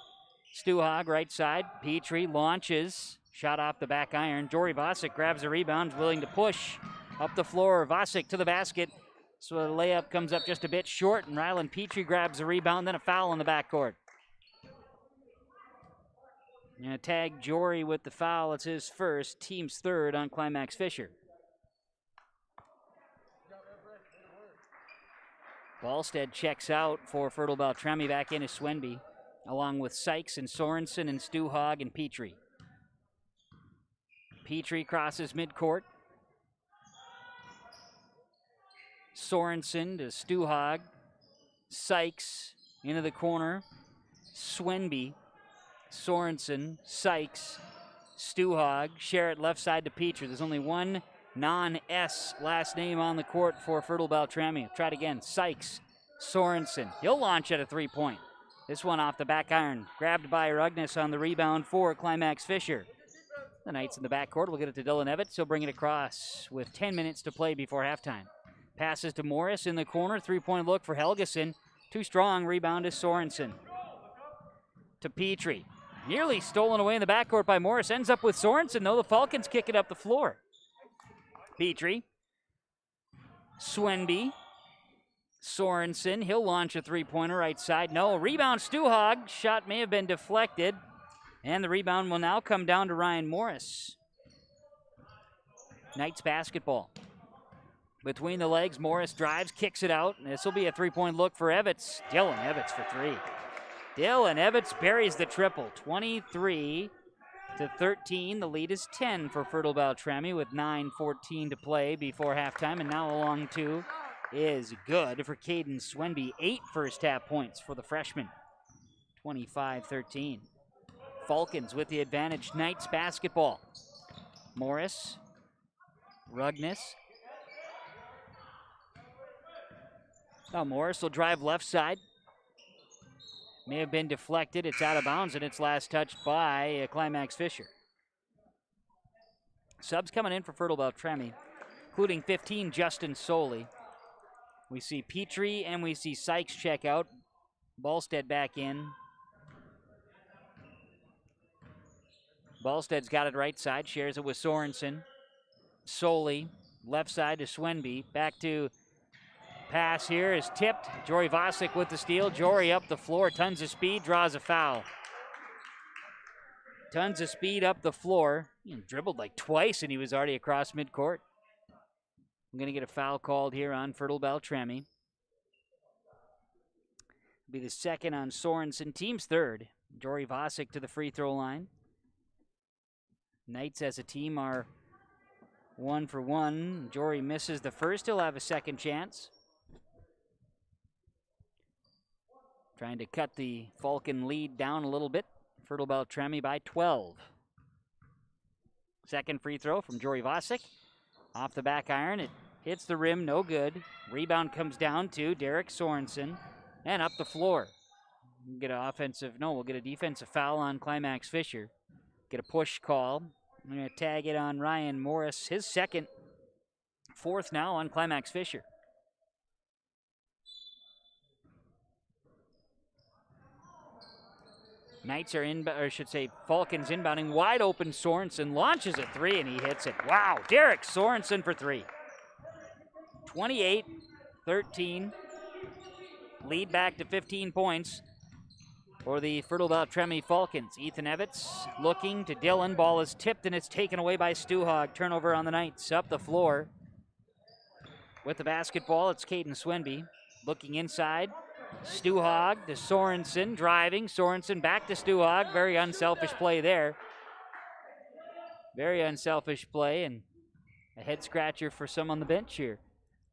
Stu Hogg, right side. Petrie launches. Shot off the back iron. Jory Vosick grabs the rebound, willing to push up the floor. Vosick to the basket. So the layup comes up just a bit short, and Rylan Petrie grabs the rebound, then a foul in the backcourt. Going to tag Jory with the foul. It's his first, team's third on Climax Fisher. Ballstead checks out for Fertile-Beltrami. Back in is Swenby, along with Sykes and Sorensen and Stu Hogg and Petrie. Petrie crosses midcourt. Sorensen to Stu Hogg. Sykes into the corner. Swenby. Sorensen, Sykes, Stu Hogg, share it left side to Petrie. There's only one non-S last name on the court for Fertile-Beltrami. Try it again. Sykes, Sorensen. He'll launch at a three-point. This one off the back iron. Grabbed by Rugness on the rebound for Climax Fisher. The Knights in the backcourt will get it to Dylan Evans. He'll bring it across with 10 minutes to play before halftime. Passes to Morris in the corner. Three-point look for Helgeson. Too strong. Rebound is Sorensen. To Petrie. Nearly stolen away in the backcourt by Morris. Ends up with Sorensen, though. The Falcons kick it up the floor. Petrie. Swenby. Sorensen. He'll launch a three-pointer right side. No. Rebound, Stu Hogg. Shot may have been deflected. And the rebound will now come down to Ryan Morris. Knights basketball. Between the legs, Morris drives, kicks it out. This will be a three-point look for Evans. Dylan Evans for three. Dylan Evans buries the triple. 23-13. The lead is 10 for Fertile-Beltrami with 9:14 to play before halftime. And now along two is good for Caden Swenby. 8 first half points for the freshman. 25-13. Falcons with the advantage. Knights basketball. Morris. Rugness. Now Morris will drive left side. May have been deflected. It's out of bounds, and it's last touched by Climax Fisher. Subs coming in for Fertile-Beltrami, including 15, Justin Soley. We see Petrie and we see Sykes check out. Ballstead back in. Ballstead's got it right side, shares it with Sorensen. Soley, left side to Swenby. Back to pass here is tipped. Jory Vosick with the steal. Jory up the floor, tons of speed, draws a foul. Tons of speed up the floor. He dribbled like twice and he was already across midcourt. I'm going to get a foul called here on Fertile-Beltrami. Be the second on Sorensen, team's third. Jory Vosick to the free throw line. Knights as a team are 1 for 1. Jory misses the first. He'll have a second chance. Trying to cut the Falcon lead down a little bit. Fertile-Beltrami by 12. Second free throw from Jory Vosick. Off the back iron. It hits the rim. No good. Rebound comes down to Derek Sorensen. And up the floor. We'll get a defensive foul on Climax Fisher. Get a push call. I'm going to tag it on Ryan Morris, his second, fourth now on Climax Fisher. Knights are Falcons inbounding. Wide open, Sorensen launches a three and he hits it. Wow, Derek Sorensen for three. 28-13. Lead back to 15 points for the Fertile-Beltrami Falcons. Ethan Evans looking to Dillon. Ball is tipped and it's taken away by Stuhog. Turnover on the Knights. Up the floor with the basketball, it's Caden Swenby. Looking inside. Stuhog to Sorensen, driving. Sorensen back to Stuhog. Very unselfish play there. Very unselfish play, and a head scratcher for some on the bench here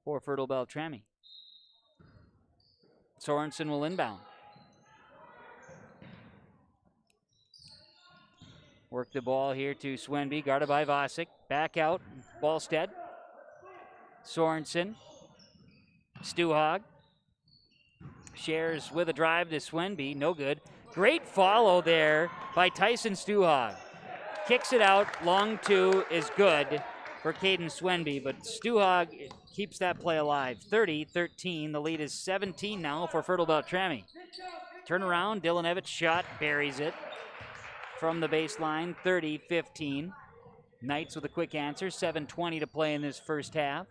for Fertile-Beltrami. Sorensen will inbound. Work the ball here to Swenby, guarded by Vasic. Back out, Ballstead. Sorensen. Stuhog. Shares with a drive to Swenby, no good. Great follow there by Tyson Stuhog. Kicks it out, long two is good for Caden Swenby, but Stuhog keeps that play alive. 30-13, the lead is 17 now for Fertile-Beltrami. Turnaround, Dylan Evans shot, buries it from the baseline, 30-15. Knights with a quick answer, 7:20 to play in this first half.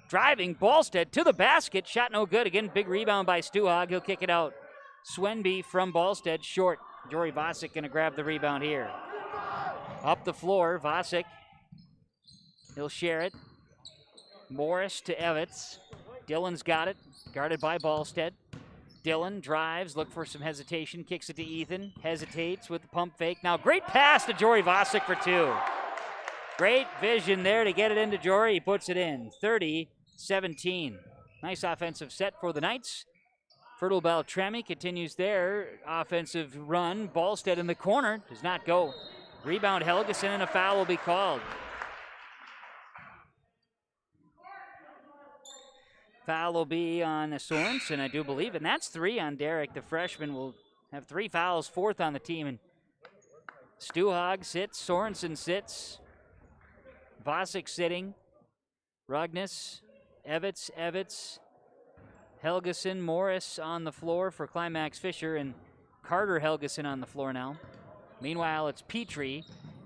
Driving, Ballstead to the basket, shot no good. Again, big rebound by Stuhog, he'll kick it out. Swenby from Ballstead, short. Jory Vasic gonna grab the rebound here. Up the floor, Vasic. He'll share it. Morris to Evans. Dillon's got it, guarded by Ballstead. Dillon drives, look for some hesitation, kicks it to Ethan, hesitates with the pump fake. Now great pass to Jory Vasic for two. Great vision there to get it into Jory, he puts it in. 30-17. Nice offensive set for the Knights. Fertile-Beltrami continues their offensive run. Ballstead in the corner, does not go. Rebound Helgeson and a foul will be called. Foul will be on Sorensen, I do believe, and that's 3 on Derek. The freshman will have 3 fouls, 4th on the team. And Stuhog sits, Sorensen sits. Vasic sitting. Rugnes, Evans, Helgeson, Morris on the floor for Climax Fisher, and Carter Helgeson on the floor now. Meanwhile, it's Petrie,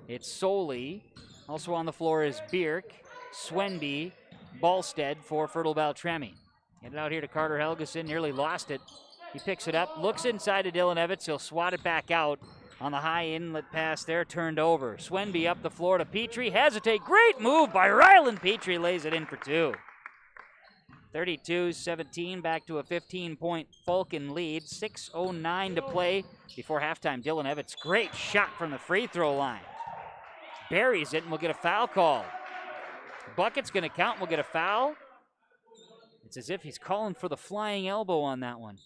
it's Soley. Also on the floor is Bierk, Swenby, Ballstead for Fertile-Beltrami. Get it out here to Carter Helgeson, nearly lost it. He picks it up, looks inside to Dylan Evans, he'll swat it back out. On the high inlet pass there, turned over. Swenby up the floor to Petrie, hesitate. Great move by Rylan Petrie, lays it in for 2. 32-17, back to a 15-point Falcon lead. 6:09 to play before halftime. Dylan Evans, great shot from the free throw line. Buries it and we'll get a foul call. Bucket's gonna count, we'll get a foul. It's as if he's calling for the flying elbow on that one.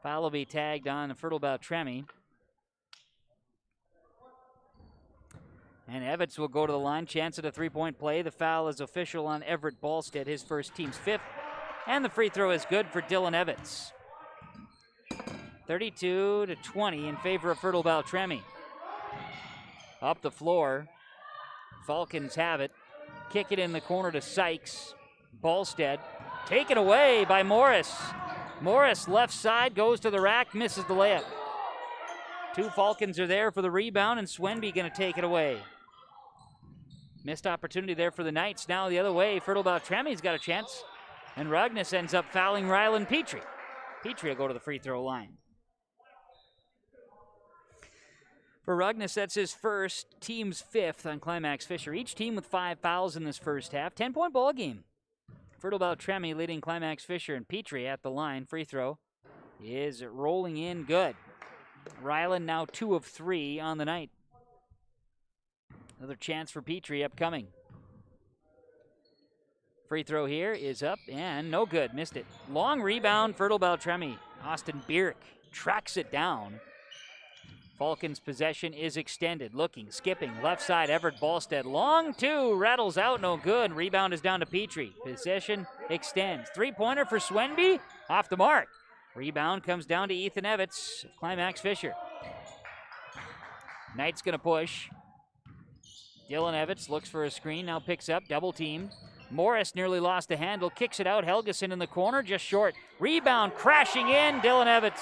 Foul will be tagged on Fertile-Beltrami. And Evans will go to the line, chance at a 3-point play. The foul is official on Everett Ballstead, his first, team's 5th. And the free throw is good for Dylan Evans. 32-20 in favor of Fertile-Beltrami. Up the floor, Falcons have it. Kick it in the corner to Sykes. Ballstead, taken away by Morris. Morris, left side, goes to the rack, misses the layup. 2 Falcons are there for the rebound, and Swenby gonna take it away. Missed opportunity there for the Knights. Now the other way, Fertile-Beltrami's got a chance. And Rugnes ends up fouling Rylan Petrie. Petrie will go to the free throw line. For Rugnes, that's his first, team's 5th on Climax Fisher. Each team with 5 fouls in this first half. 10-point ball game. Fertile-Beltrami leading Climax Fisher, and Petrie at the line. Free throw is rolling in good. Rylan now 2 of 3 on the night. Another chance for Petrie upcoming. Free throw here is up and no good. Missed it. Long rebound, Fertile-Beltrami. Austin Bierk tracks it down. Falcons' possession is extended. Looking, skipping, left side, Everett Ballstead. Long 2, rattles out, no good. Rebound is down to Petrie. Possession extends. 3-pointer for Swenby, off the mark. Rebound comes down to Ethan Evans, Climax Fisher. Knight's going to push. Dylan Evans looks for a screen, now picks up, double teamed. Morris nearly lost the handle, kicks it out. Helgeson in the corner, just short. Rebound crashing in, Dylan Evans.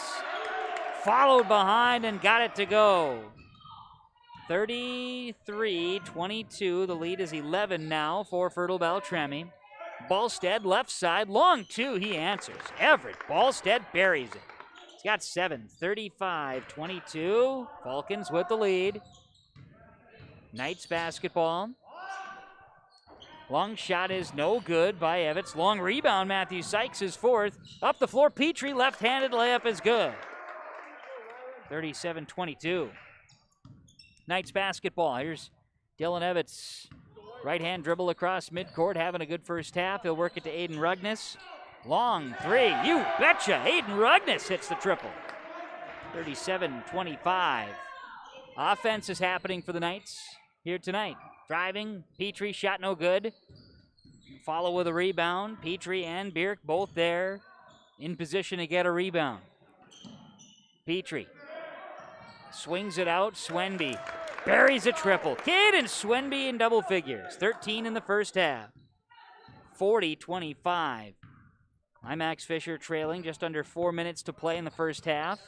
Followed behind and got it to go. 33-22, the lead is 11 now for Fertile-Beltrami. Ballstead, left side, long two, he answers. Everett, Ballstead buries it. He's got 7, 35-22. Falcons with the lead. Knights basketball. Long shot is no good by Evans. Long rebound, Matthew Sykes is fourth. Up the floor, Petrie, left-handed layup is good. 37-22. Knights basketball. Here's Dylan Evans. Right-hand dribble across midcourt, having a good first half. He'll work it to Aiden Ruggness. Long three, you betcha. Aiden Ruggness hits the triple. 37-25. Offense is happening for the Knights here tonight. Driving, Petrie, shot no good. Follow with a rebound. Petrie and Bierk both there in position to get a rebound. Petrie swings it out. Swenby buries a triple. Kidd and Swenby in double figures. 13 in the first half. 40-25. Climax Fisher trailing just under 4 minutes to play in the first half.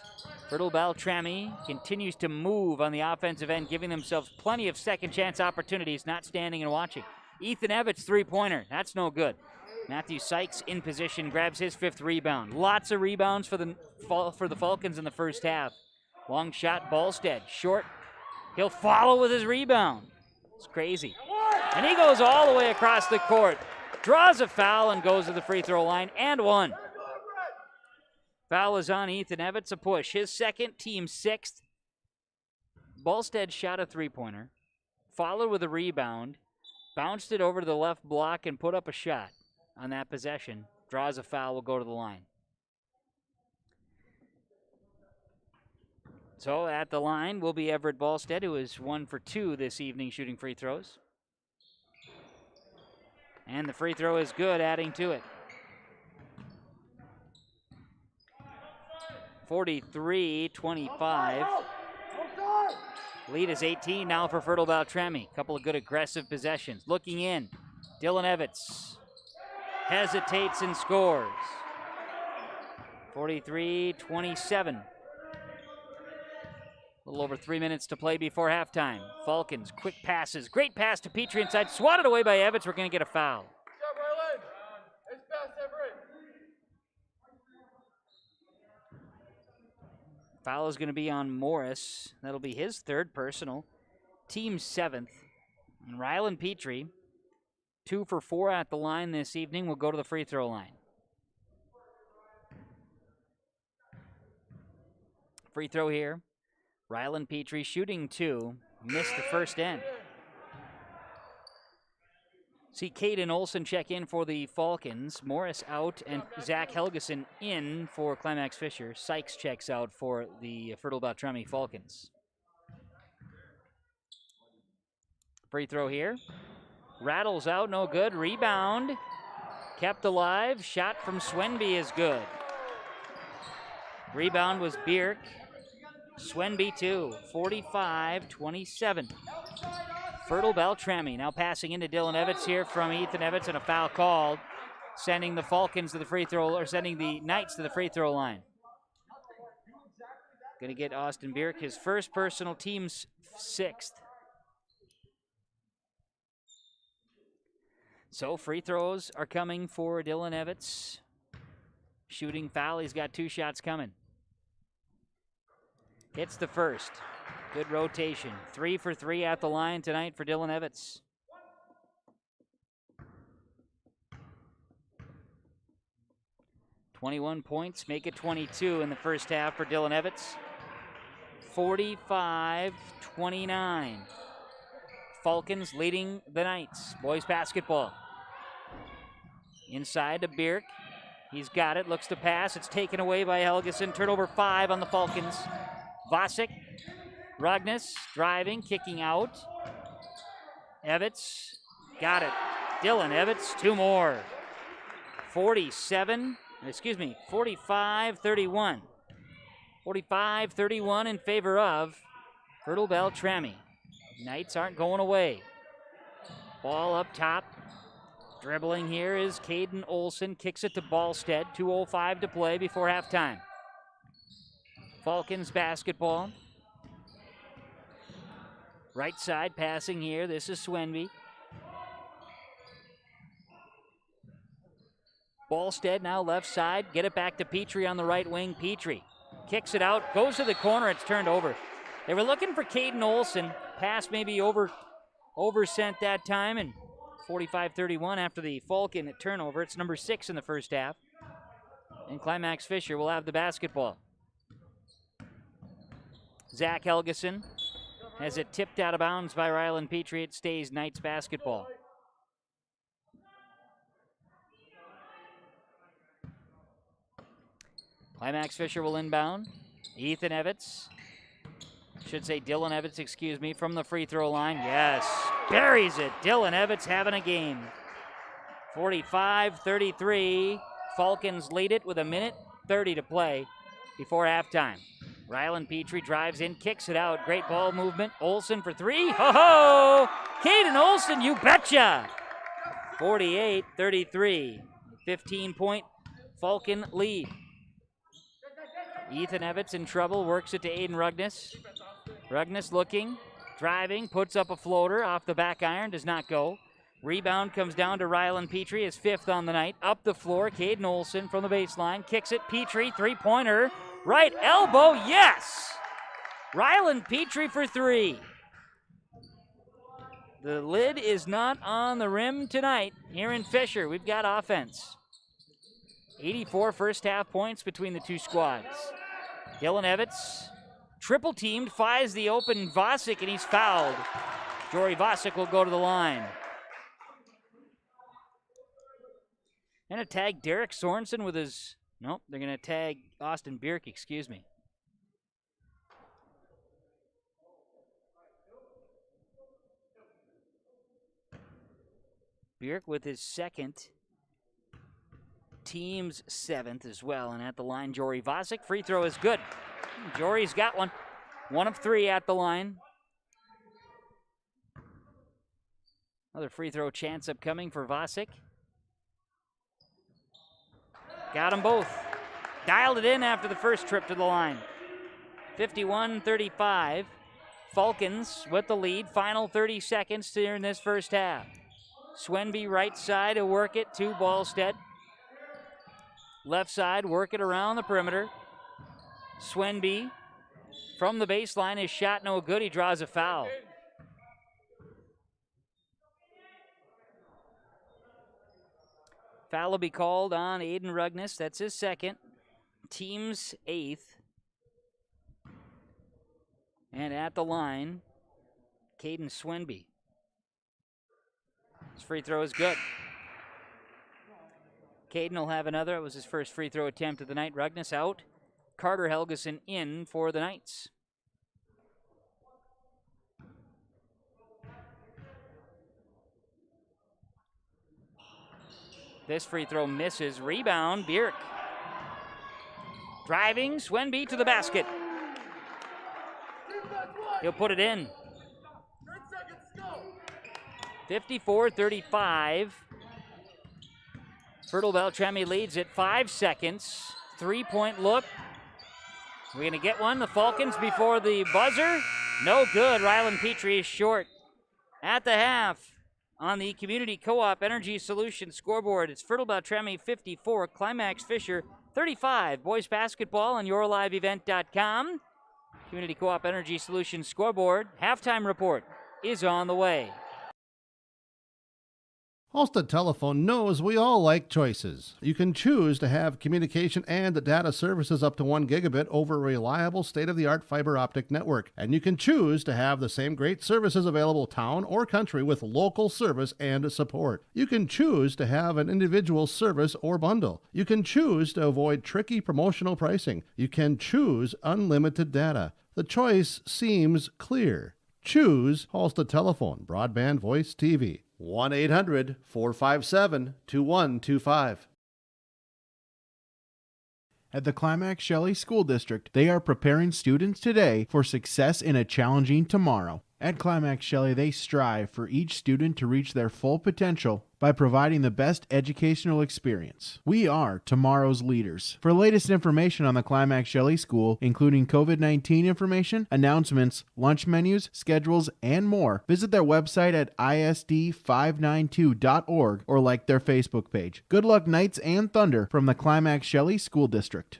Fertile-Beltrami continues to move on the offensive end, giving themselves plenty of second chance opportunities, not standing and watching. Ethan Evans, three-pointer. That's no good. Matthew Sykes in position, grabs his 5th rebound. Lots of rebounds for the Falcons in the first half. Long shot, Ballstead, short. He'll follow with his rebound. It's crazy. And he goes all the way across the court. Draws a foul and goes to the free throw line and one. Foul is on Ethan Evans, a push. His second, team 6th. Ballstead shot a three-pointer, followed with a rebound, bounced it over to the left block and put up a shot on that possession. Draws a foul, will go to the line. So at the line will be Everett Ballstead, who is 1 for 2 this evening shooting free throws. And the free throw is good, adding to it. 43-25. Lead is 18 now for Fertile-Beltrami. Couple of good aggressive possessions. Looking in, Dylan Evans hesitates and scores. 43-27. A little over 3 minutes to play before halftime. Falcons, quick passes. Great pass to Petrie inside. Swatted away by Evans. We're going to get a foul. Foul is going to be on Morris. That'll be his 3rd personal. Team 7th. And Rylan Petrie, 2 for 4 at the line this evening, will go to the free throw line. Free throw here. Rylan Petrie shooting 2, missed the first end. See Caden Olsen check in for the Falcons. Morris out and Zach Helgeson in for Climax Fisher. Sykes checks out for the Fertile-Beltrami Falcons. Free throw here. Rattles out, no good. Rebound. Kept alive. Shot from Swenby is good. Rebound was Bierk. Swenby 2, 45-27. Fertile-Beltrami now passing into Dylan Evans here from Ethan Evans, and a foul called, sending the Falcons to the free throw, or sending the Knights to the free throw line. Going to get Austin Bierk his first personal, team's 6th. So free throws are coming for Dylan Evans. Shooting foul, he's got 2 shots coming. Hits the first. Good rotation. 3 for 3 at the line tonight for Dylan Evans. .21 points, make it 22 in the first half for Dylan Evans. 45-29. Falcons leading the Knights. Boys basketball. Inside to Bierk. He's got it, looks to pass. It's taken away by Helgeson. Turnover 5 on the Falcons. Vasic, Ruggness, driving, kicking out. Evans, got it. Dylan Evans, 2 more. 47, 45-31. 45-31 in favor of Fertile-Beltrami. Knights aren't going away. Ball up top. Dribbling here is Caden Olson. Kicks it to Ballstead. 2:05 to play before halftime. Falcons basketball. Right side passing here. This is Swenby. Ballstead now left side. Get it back to Petrie on the right wing. Petrie kicks it out. Goes to the corner. It's turned over. They were looking for Caden Olson. Pass maybe oversent that time, and 45-31 after the Falcon turnover. It's number 6 in the first half. And Climax Fisher will have the basketball. Zach Helgeson has it tipped out of bounds by Rylan Petrie. It stays Knights basketball. Climax Fisher will inbound. Ethan Evans. Should say Dylan Evans, excuse me, from the free throw line. Yes, buries it. Dylan Evans having a game. 45-33. Falcons lead it with 1:30 to play before halftime. Rylan Petrie drives in, kicks it out. Great ball movement. Olson for 3. Ho-ho! Caden Olson, you betcha! 48-33. 15-point Falcon lead. Ethan Evans in trouble, works it to Aiden Rugnes. Rugnes looking, driving, puts up a floater off the back iron, does not go. Rebound comes down to Rylan Petrie, his 5th on the night. Up the floor, Caden Olson from the baseline, kicks it, Petrie, 3-pointer. Right elbow, yes! Rylan Petrie for 3. The lid is not on the rim tonight here in Fisher. We've got offense. 84 first half points between the two squads. Dylan Evans, triple teamed, finds the open Vasic, and he's fouled. Jory Vasic will go to the line. And a tag Derek Sorensen with his, nope, they're going to tag Austin Bierk, excuse me. Bierk with his 2nd. Team's 7th as well, and at the line, Jory Vasic. Free throw is good. Jory's got one. 1 of 3 at the line. Another free throw chance upcoming for Vasic. Got them both. Dialed it in after the first trip to the line. 51-35. Falcons with the lead. Final 30 seconds here in this first half. Swenby right side to work it to Ballstead. Left side, work it around the perimeter. Swenby from the baseline, his shot no good. He draws a foul. Foul will be called on Aiden Rugnes. That's his 2nd. Team's 8th. And at the line, Caden Swenby. His free throw is good. Caden will have another. It was his first free throw attempt of the night. Rugnes out. Carter Helgeson in for the Knights. This free throw misses. Rebound, Bierk. Driving, Swenby to the basket. He'll put it in. 54-35. Fertile-Beltrami leads it. 5 seconds. 3-point look. We're going to get one. The Falcons before the buzzer. No good. Rylan Petrie is short. At the half, on the Community Co-op Energy Solutions scoreboard, it's Fertile-Beltrami 54, Climax Fisher 35. Boys basketball on yourliveevent.com. Community Co-op Energy Solutions scoreboard. Halftime report is on the way. Halstead Telephone knows we all like choices. You can choose to have communication and data services up to 1 gigabit over a reliable state-of-the-art fiber optic network. And you can choose to have the same great services available town or country with local service and support. You can choose to have an individual service or bundle. You can choose to avoid tricky promotional pricing. You can choose unlimited data. The choice seems clear. Choose Halstead Telephone, broadband voice TV. 1-800-457-2125. At the Climax Shelley School District, they are preparing students today for success in a challenging tomorrow. At Climax Shelley, they strive for each student to reach their full potential by providing the best educational experience. We are tomorrow's leaders. For latest information on the Climax Shelley School, including COVID-19 information, announcements, lunch menus, schedules, and more, visit their website at isd592.org or like their Facebook page. Good luck, Knights and Thunder, from the Climax Shelley School District.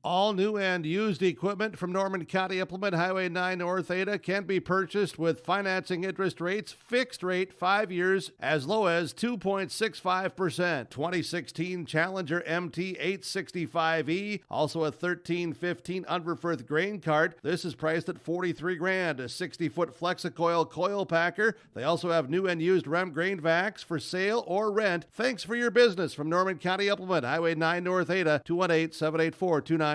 All new and used equipment from Norman County Implement Highway 9 North Ada can be purchased with financing interest rates fixed rate 5 years as low as 2.65%. 2016 Challenger MT 865E, also a 1315 Unverfirth grain cart. This is priced at $43,000. A 60-foot Flexicoil coil packer. They also have new and used Rem grain vacs for sale or rent. Thanks for your business from Norman County Implement Highway 9 North Ada, 218-784-2961.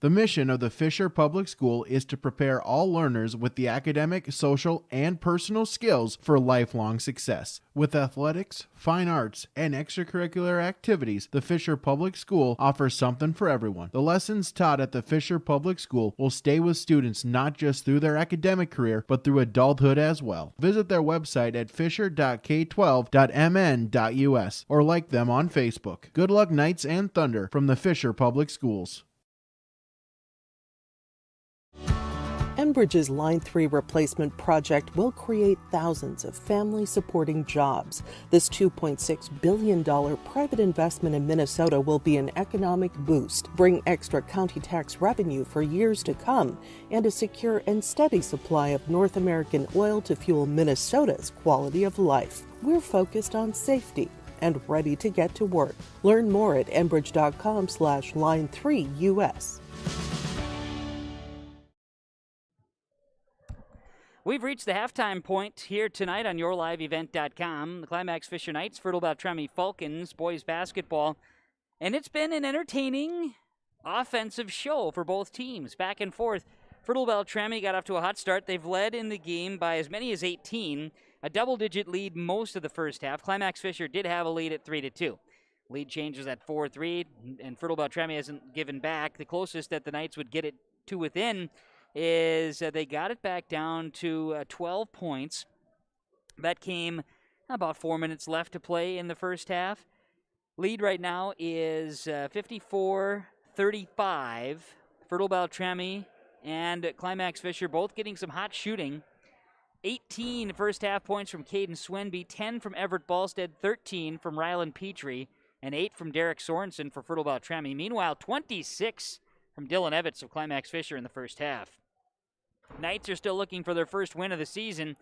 The mission of the Fisher Public School is to prepare all learners with the academic, social, and personal skills for lifelong success. With athletics, fine arts, and extracurricular activities, the Fisher Public School offers something for everyone. The lessons taught at the Fisher Public School will stay with students not just through their academic career, but through adulthood as well. Visit their website at fisher.k12.mn.us or like them on Facebook. Good luck, Knights and Thunder, from the Fisher Public Schools. Enbridge's Line 3 replacement project will create thousands of family-supporting jobs. This $2.6 billion private investment in Minnesota will be an economic boost, bring extra county tax revenue for years to come, and a secure and steady supply of North American oil to fuel Minnesota's quality of life. We're focused on safety and ready to get to work. Learn more at enbridge.com/line3us. We've reached the halftime point here tonight on YourLiveEvent.com. The Climax Fisher Knights, Fertile-Beltrami Falcons, boys basketball. And it's been an entertaining offensive show for both teams, back and forth. Fertile-Beltrami got off to a hot start. They've led in the game by as many as 18, a double-digit lead most of the first half. Climax Fisher did have a lead at 3-2. Lead changes at 4-3, and Fertile-Beltrami hasn't given back. The closest that the Knights would get it to within is they got it back down to 12 points. That came about 4 minutes left to play in the first half. Lead right now is 54-35. Fertile-Beltrami and Climax Fisher both getting some hot shooting. 18 first half points from Caden Swenby, 10 from Everett Ballstead, 13 from Rylan Petrie, and 8 from Derek Sorensen for Fertile-Beltrami. Meanwhile, 26 from Dylan Evans of Climax Fisher in the first half. Knights are still looking for their first win of the season.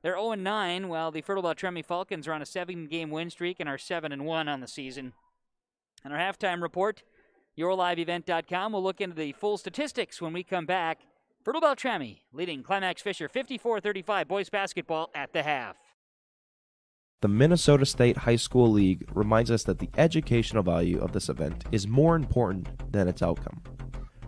They're 0-9, while the Fertile-Beltrami Falcons are on a 7-game win streak and are 7-1 on the season. In our halftime report, YourLiveEvent.com will look into the full statistics when we come back. Fertile-Beltrami leading Climax Fisher 54-35 boys basketball at the half. The Minnesota State High School League reminds us that the educational value of this event is more important than its outcome.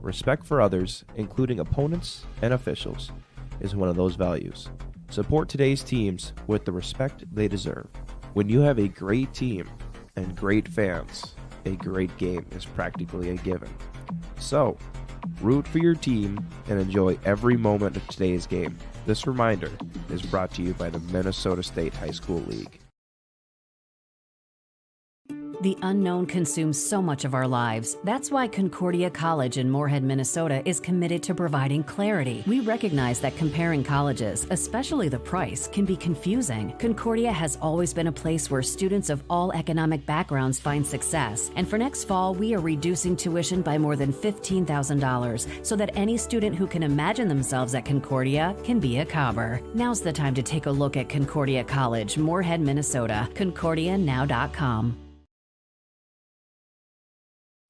Respect for others, including opponents and officials, is one of those values. Support today's teams with the respect they deserve. When you have a great team and great fans, a great game is practically a given. So, root for your team and enjoy every moment of today's game. This reminder is brought to you by the Minnesota State High School League. The unknown consumes so much of our lives. That's why Concordia College in Moorhead, Minnesota is committed to providing clarity. We recognize that comparing colleges, especially the price, can be confusing. Concordia has always been a place where students of all economic backgrounds find success. And for next fall, we are reducing tuition by more than $15,000 so that any student who can imagine themselves at Concordia can be a Cobber. Now's the time to take a look at Concordia College, Moorhead, Minnesota. ConcordiaNow.com.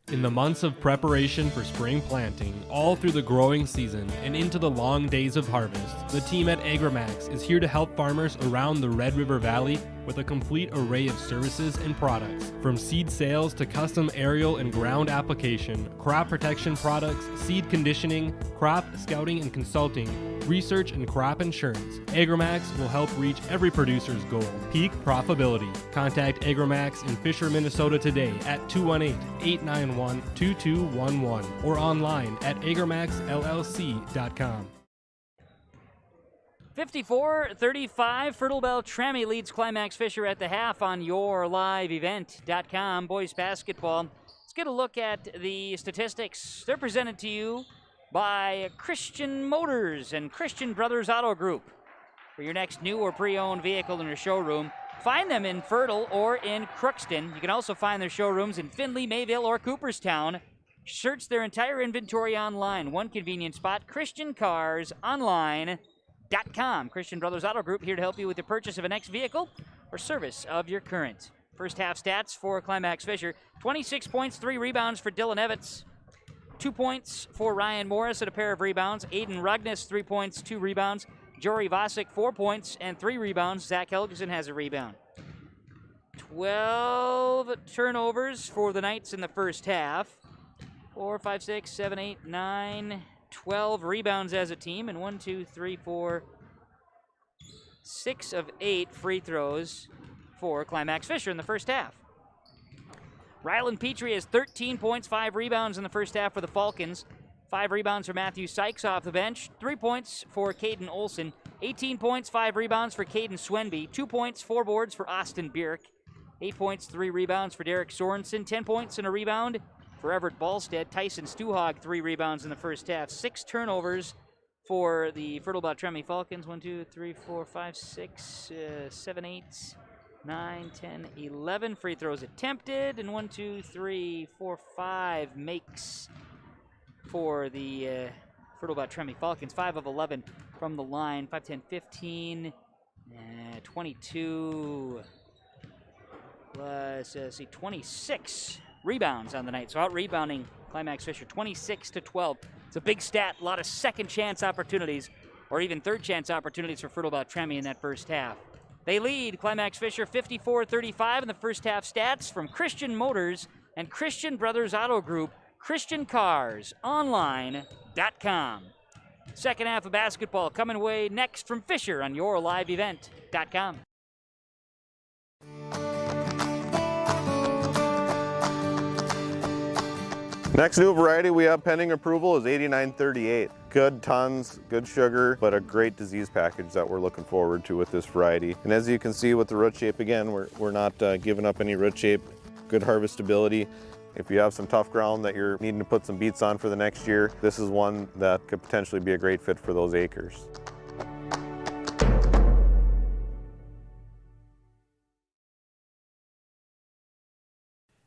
In the months of preparation for spring planting, all through the growing season and into the long days of harvest, the team at AgriMax is here to help farmers around the Red River Valley with a complete array of services and products. From seed sales to custom aerial and ground application, crop protection products, seed conditioning, crop scouting and consulting, research, and crop insurance. Agrimax will help reach every producer's goal, peak profitability. Contact Agrimax in Fisher, Minnesota today at 218-891-2211 or online at agrimaxllc.com. 54-35, Fertile-Beltrami leads Climax Fisher at the half on yourliveevent.com. Boys basketball. Let's get a look at the statistics. They're presented to you by Christian Motors and Christian Brothers Auto Group. For your next new or pre-owned vehicle in your showroom, find them in Fertile or in Crookston. You can also find their showrooms in Findlay, Mayville, or Cooperstown. Search their entire inventory online. One convenient spot, ChristianCarsOnline.com. Christian Brothers Auto Group here to help you with the purchase of a next vehicle or service of your current. First half stats for Climax Fisher: 26 points, 3 rebounds for Dylan Evans, 2 points for Ryan Morris and a pair of rebounds. Aiden Rugnes, 3 points, 2 rebounds. Jory Vasic, 4 points and 3 rebounds. Zach Helgeson has a rebound. 12 turnovers for the Knights in the first half. 4, 5, 6, 7, 8, 9, 12 rebounds as a team, and 1, 2, 3, 4, 6 of 8 free throws for Climax Fisher in the first half. Rylan Petrie has 13 points, 5 rebounds in the first half for the Falcons. 5 rebounds for Matthew Sykes off the bench. 3 points for Caden Olson. 18 points, 5 rebounds for Caden Swenby. 2 points, 4 boards for Austin Bierk. 8 points, 3 rebounds for Derek Sorensen. 10 points and a rebound for Everett Ballstead. Tyson Stuhog, 3 rebounds in the first half. 6 turnovers for the Fertile-Beltrami Falcons. 1, 2, 3, 4, 5, 6, 7, 8, 9, 10, 11 free throws attempted. And 1, 2, 3, 4, 5 makes for the Fertile-Beltrami Falcons. 5 of 11 from the line. 5, 10, 15, 22, plus, 26 rebounds on the night. So out rebounding Climax Fisher 26-12. It's a big stat. A lot of second chance opportunities or even third chance opportunities for Fertile-Beltrami in that first half. They lead Climax Fisher 54-35 in the first half. Stats from Christian Motors and Christian Brothers Auto Group, ChristianCarsOnline.com. Second half of basketball coming away next from Fisher on yourliveevent.com. Next new variety we have pending approval is 8938. Good tons, good sugar, but a great disease package that we're looking forward to with this variety. And as you can see with the root shape, again, we're not giving up any root shape, good harvestability. If you have some tough ground that you're needing to put some beets on for the next year, this is one that could potentially be a great fit for those acres.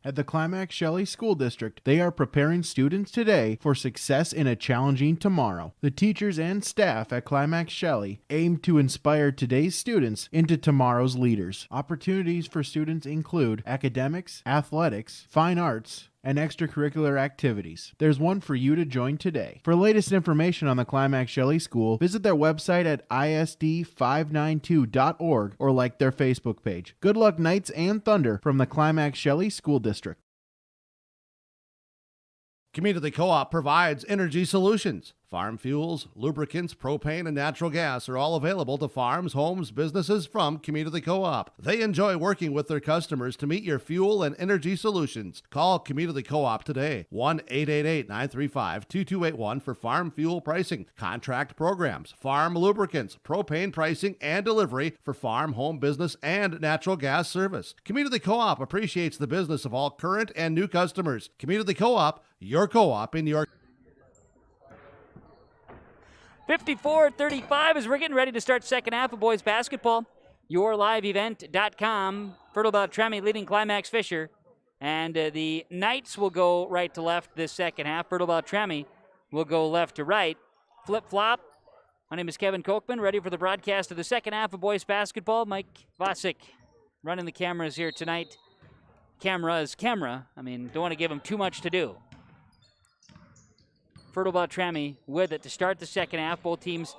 At the Climax Shelley School District, they are preparing students today for success in a challenging tomorrow. The teachers and staff at Climax Shelley aim to inspire today's students into tomorrow's leaders. Opportunities for students include academics, athletics, fine arts, and extracurricular activities. There's one for you to join today. For latest information on the Climax Shelley School, visit their website at isd592.org or like their Facebook page. Good luck, Knights and Thunder, from the Climax Shelley School District. Community Co-op provides energy solutions. Farm fuels, lubricants, propane, and natural gas are all available to farms, homes, businesses from Community Co-op. They enjoy working with their customers to meet your fuel and energy solutions. Call Community Co-op today, 1-888-935-2281 for farm fuel pricing, contract programs, farm lubricants, propane pricing, and delivery for farm, home, business, and natural gas service. Community Co-op appreciates the business of all current and new customers. Community Co-op, your co-op in your 54-35 as we're getting ready to start second half of boys basketball. yourliveevent.com. Fertile-Beltrami leading Climax Fisher. And the Knights will go right to left this second half. Fertile-Beltrami will go left to right. Flip-flop. My name is Kevin Kochman, ready for the broadcast of the second half of boys basketball. Mike Vasic running the cameras here tonight. Camera. I mean, don't want to give him too much to do. Fertile-Beltrami with it to start the second half. Both teams,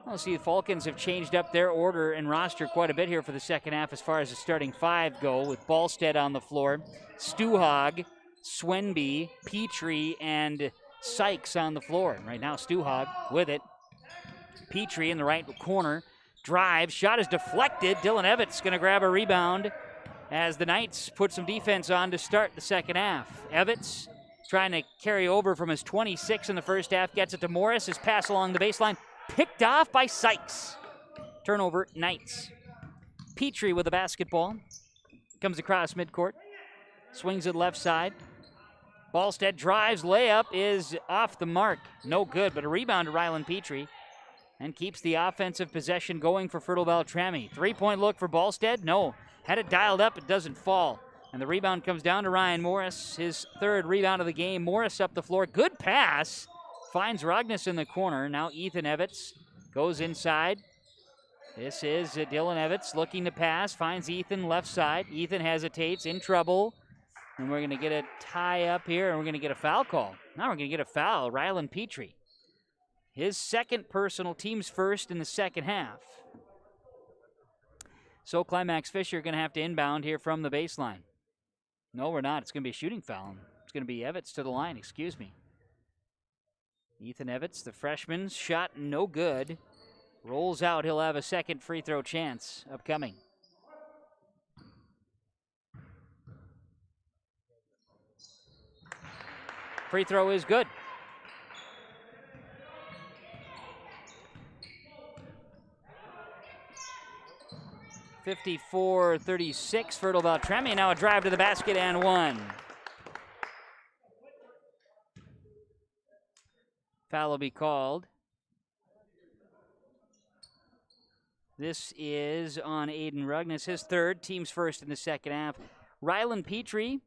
I'll see the Falcons have changed up their order and roster quite a bit here for the second half as far as the starting five go, with Ballstead on the floor, Stuhog, Swenby, Petrie, and Sykes on the floor. Right now, Stuhog with it. Petrie in the right corner. Drive, shot is deflected. Dylan Evans going to grab a rebound as the Knights put some defense on to start the second half. Evans trying to carry over from his 26 in the first half. Gets it to Morris. His pass along the baseline. Picked off by Sykes. Turnover, Knights. Petrie with the basketball. Comes across midcourt. Swings it left side. Ballstead drives. Layup is off the mark. No good, but a rebound to Rylan Petrie. And keeps the offensive possession going for Fertile-Beltrami. Three-point look for Ballstead. No. Had it dialed up. It doesn't fall. And the rebound comes down to Ryan Morris. His third rebound of the game. Morris up the floor. Good pass. Finds Rognus in the corner. Now Ethan Evans goes inside. This is Dylan Evans looking to pass. Finds Ethan left side. Ethan hesitates. In trouble. And we're going to get a tie up here. And we're going to get a foul call. Now we're going to get a foul. Rylan Petrie. His second personal, team's first in the second half. So Climax Fisher going to have to inbound here from the baseline. No, we're not. It's going to be a shooting foul. It's going to be Evans to the line, excuse me. Ethan Evans, the freshman, shot no good. Rolls out. He'll have a second free throw chance upcoming. Free throw is good. .54-36, Fertile-Beltrami. Now a drive to the basket and one. Foul will be called. This is on Aiden Rognus, his third, team's first in the second half. Rylan Petrie,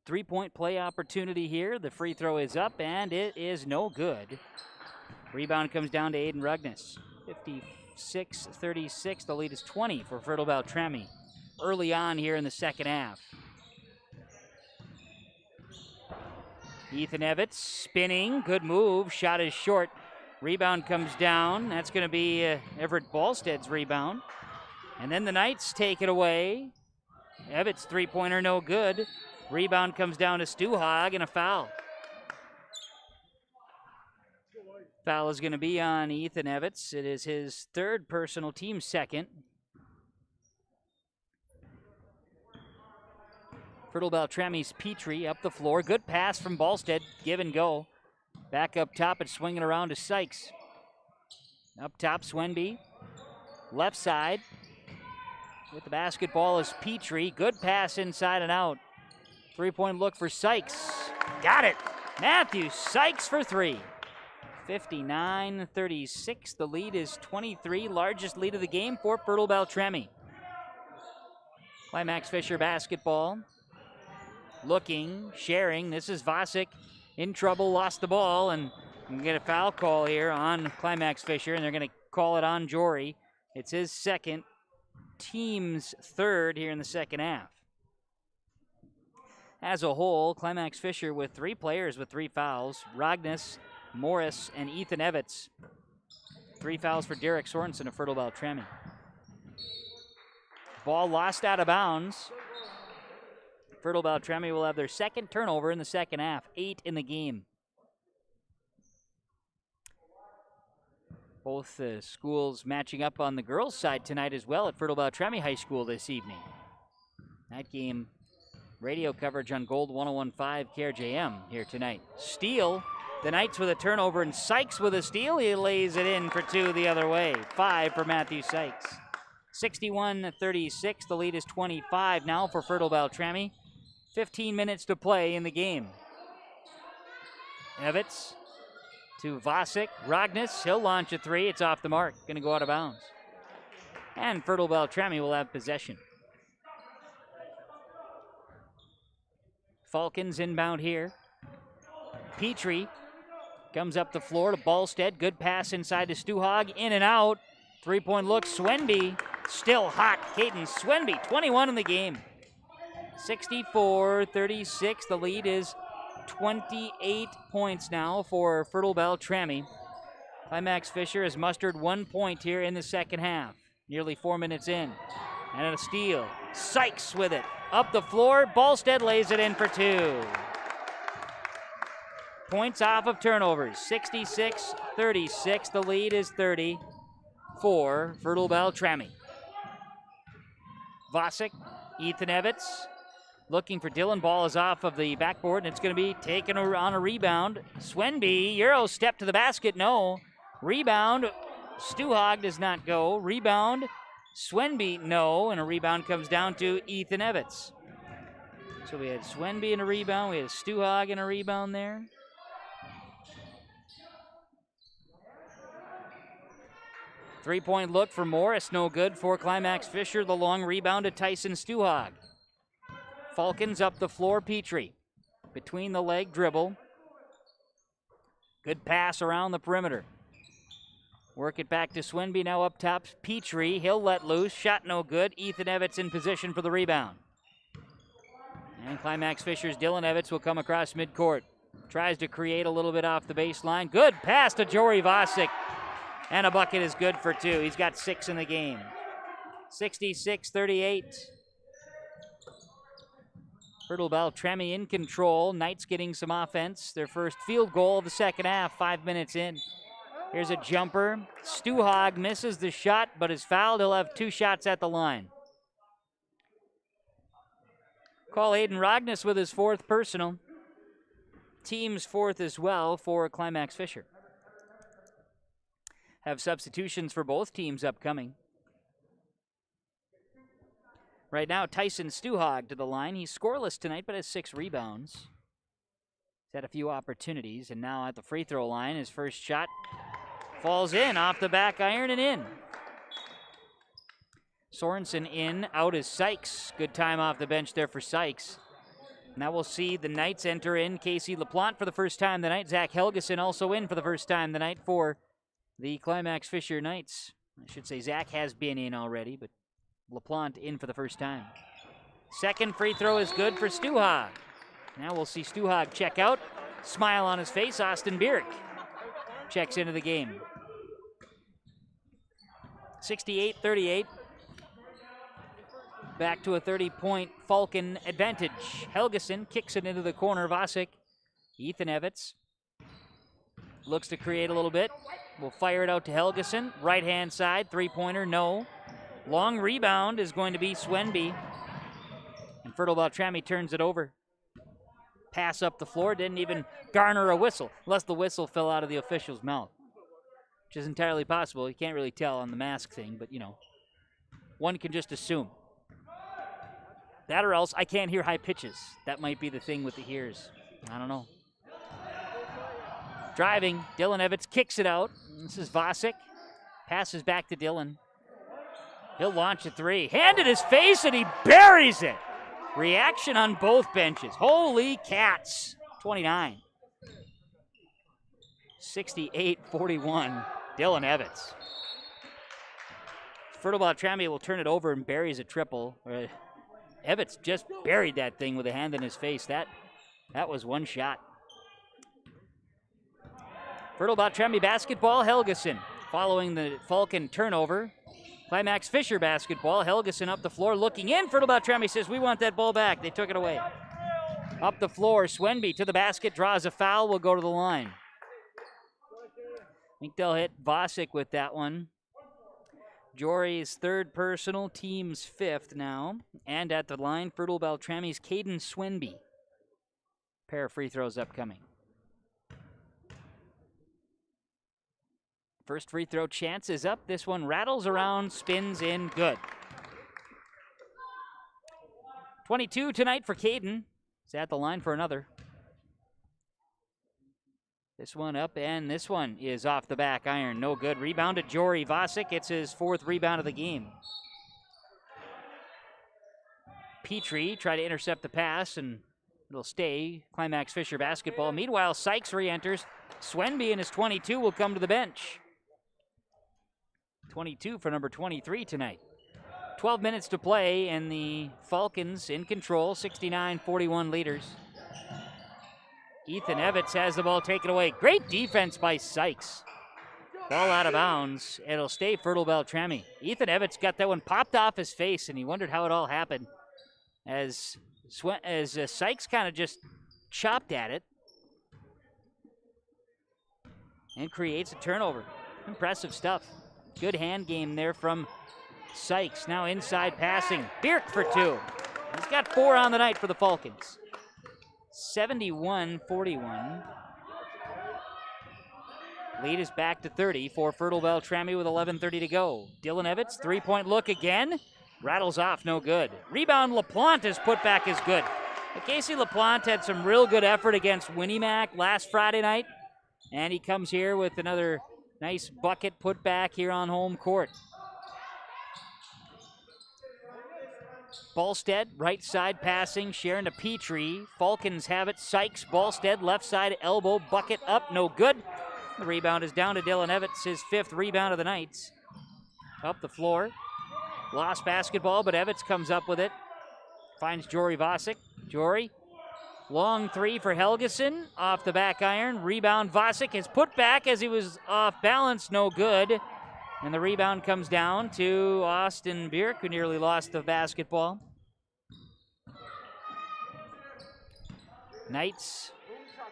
three-point play opportunity here. The free throw is up, and it is no good. Rebound comes down to Aiden Rognus. 56-36, the lead is 20 for Fertile-Beltrami early on here in the second half. Ethan Evans spinning, good move, shot is short. Rebound comes down, that's going to be Everett Ballstead's rebound. And then the Knights take it away. Evans three-pointer no good. Rebound comes down to Stu Hogg and a foul. Foul is going to be on Ethan Evans. It is his third personal, team second. Fertile-Beltrami's Petrie up the floor. Good pass from Ballstead. Give and go. Back up top and swinging around to Sykes. Up top, Swenby. Left side. With the basketball is Petrie. Good pass inside and out. Three-point look for Sykes. Got it. Matthew Sykes for three. 59-36. The lead is 23. Largest lead of the game for Fertile-Beltrami. Climax Fisher basketball. Looking, sharing. This is Vasic in trouble, lost the ball, and we get a foul call here on Climax Fisher, and they're going to call it on Jory. It's his second, team's third here in the second half. As a whole, Climax Fisher with three players with three fouls. Rognus, Morris, and Ethan Evans. Three fouls for Derek Sorensen of Fertile-Beltrami. Ball lost out of bounds. Fertile-Beltrami will have their second turnover in the second half. 8 in the game. Both schools matching up on the girls' side tonight as well at Fertile-Beltrami High School this evening. Night game radio coverage on Gold 101.5 KRJM here tonight. Steele, the Knights with a turnover, and Sykes with a steal. He lays it in for two the other way. 5 for Matthew Sykes. 61-36, the lead is 25 now for Fertile-Beltrami. 15 minutes to play in the game. Evans to Vasic. Rognus, he'll launch a three. It's off the mark. Going to go out of bounds. And Fertile-Beltrami will have possession. Falcons inbound here. Petrie comes up the floor to Ballstead. Good pass inside to Stu Hogg. In and out. Three-point look. Swenby still hot. Caden Swenby, 21 in the game. 64-36. The lead is 28 points now for Fertile-Beltrami. Climax Fisher has mustered 1 point here in the second half. Nearly 4 minutes in. And a steal. Sykes with it. Up the floor. Ballstead lays it in for two. points off of turnovers. 66-36. The lead is 30 for Fertile-Beltrami. Vosick, Ethan Evitz looking for Dylan. Ball is off of the backboard, and it's going to be taken on a rebound. Swenby, Euro step to the basket, no. Rebound, Stuhag does not go. Rebound, Swenby, no. And a rebound comes down to Ethan Evitz. So we had Swenby in a rebound. We had Stuhag in a rebound there. Three-point look for Morris, no good for Climax Fisher. The long rebound to Tyson Stuhag. Falcons up the floor, Petrie. Between the leg dribble. Good pass around the perimeter. Work it back to Swenby, now up top. Petrie, he'll let loose. Shot no good. Ethan Evitz in position for the rebound. And Climax Fisher's Dylan Evitz will come across midcourt. Tries to create a little bit off the baseline. Good pass to Jory Vosick. And a bucket is good for two. He's got 6 in the game. 66-38. Fertile-Beltrami in control. Knights getting some offense. Their first field goal of the second half, 5 minutes in. Here's a jumper. Stuhag misses the shot, but is fouled. He'll have 2 shots at the line. Call Aiden Rognus with his 4th personal. Team's 4th as well for Climax Fisher. Have substitutions for both teams upcoming. Right now, Tyson Stuhag to the line. He's scoreless tonight, but has 6 rebounds. He's had a few opportunities, and now at the free throw line, his first shot falls in, off the back iron and in. Sorensen in, out is Sykes. Good time off the bench there for Sykes. Now we'll see the Knights enter in. Casey LaPlante for the first time tonight. Zach Helgeson also in for the first time tonight for the Climax Fisher Knights. I should say Zach has been in already, but LaPlante in for the first time. Second free throw is good for Stuhag. Now we'll see Stuhag check out. Smile on his face. Austin Bierk checks into the game. 68-38. Back to a 30-point Falcon advantage. Helgeson kicks it into the corner. Vosick. Ethan Evitz looks to create a little bit. We'll fire it out to Helgeson. Right-hand side, three-pointer, no. Long rebound is going to be Swenby. And Fertile-Beltrami turns it over. Pass up the floor, didn't even garner a whistle, unless the whistle fell out of the official's mouth, which is entirely possible. You can't really tell on the mask thing, but, you know, one can just assume. That or else I can't hear high pitches. That might be the thing with the ears. I don't know. Driving, Dylan Evitz kicks it out. This is Vosick. Passes back to Dylan. He'll launch a three. Hand in his face, and he buries it. Reaction on both benches. Holy cats. 29. 68-41. Dylan Evitz. Fertile-Beltrami will turn it over and buries a triple. Evitz just buried that thing with a hand in his face. That was one shot. Fertile-Beltrami basketball, Helgeson. Following the Falcon turnover. Climax Fisher basketball. Helgeson up the floor looking in. Fertile-Beltrami says, we want that ball back. They took it away. Up the floor, Swenby to the basket, draws a foul, will go to the line. I think they'll hit Vosick with that one. Jory's third personal, team's fifth now. And at the line, Fertile-Beltrami's Caden Swenby. Pair of free throws upcoming. First free throw chance is up. This one rattles around, spins in, good. 22 tonight for Caden. He's at the line for another. This one up, and this one is off the back iron. No good. Rebound to Jory Vosick. It's his fourth rebound of the game. Petrie try to intercept the pass, and it'll stay Climax Fisher basketball. Meanwhile, Sykes re-enters. Swenby in his 22 will come to the bench. 22 for number 23 tonight. 12 minutes to play, and the Falcons in control, 69-41 leaders. Ethan Evitz has the ball taken away. Great defense by Sykes. Ball out of bounds. It'll stay Fertile-Beltrami. Ethan Evitz got that one popped off his face, and he wondered how it all happened. As Sykes kind of just chopped at it. and creates a turnover. Impressive stuff. Good hand game there from Sykes. Now inside passing. Birk for 2. He's got 4 on the night for the Falcons. 71-41. Lead is back to 30 for Fertile-Beltrami with 11:30 to go. Dylan Evans, three-point look again. Rattles off, no good. Rebound, LaPlante's putback is good. But Casey LaPlante had some real good effort against Winnimac last Friday night. And he comes here with another nice bucket putback here on home court. Ballstead, right side passing, sharing to Petrie. Falcons have it. Sykes, Ballstead, left side elbow, bucket up, no good. The rebound is down to Dylan Evans, his 5th rebound of the night. Up the floor. Lost basketball, but Evans comes up with it. Finds Jory Vasic. Jory, long 3 for Helgeson. Off the back iron. Rebound, Vasic. His putback as he was off balance, no good. And the rebound comes down to Austin Birk, who nearly lost the basketball. Knights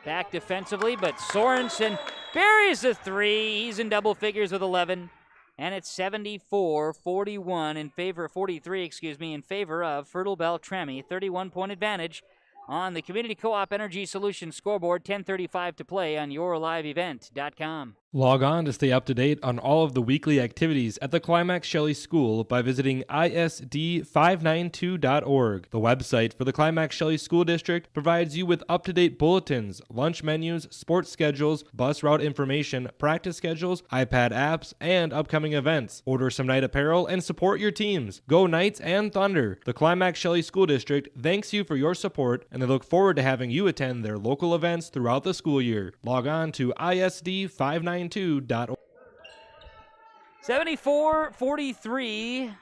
back defensively, but Sorensen buries the 3. He's in double figures with 11. And it's 74-41 in favor, 43, in favor of Fertile-Beltrami. 31-point advantage on the Community Co-op Energy Solutions scoreboard. 10:35 to play on yourliveevent.com. Log on to stay up to date on all of the weekly activities at the Climax Shelley School by visiting isd592.org. The website for the Climax Shelley School District provides you with up-to-date bulletins, lunch menus, sports schedules, bus route information, practice schedules, iPad apps, and upcoming events. Order some night apparel and support your teams. Go Knights and Thunder. The Climax Shelley School District thanks you for your support, and they look forward to having you attend their local events throughout the school year. Log on to isd592.org. 74-43.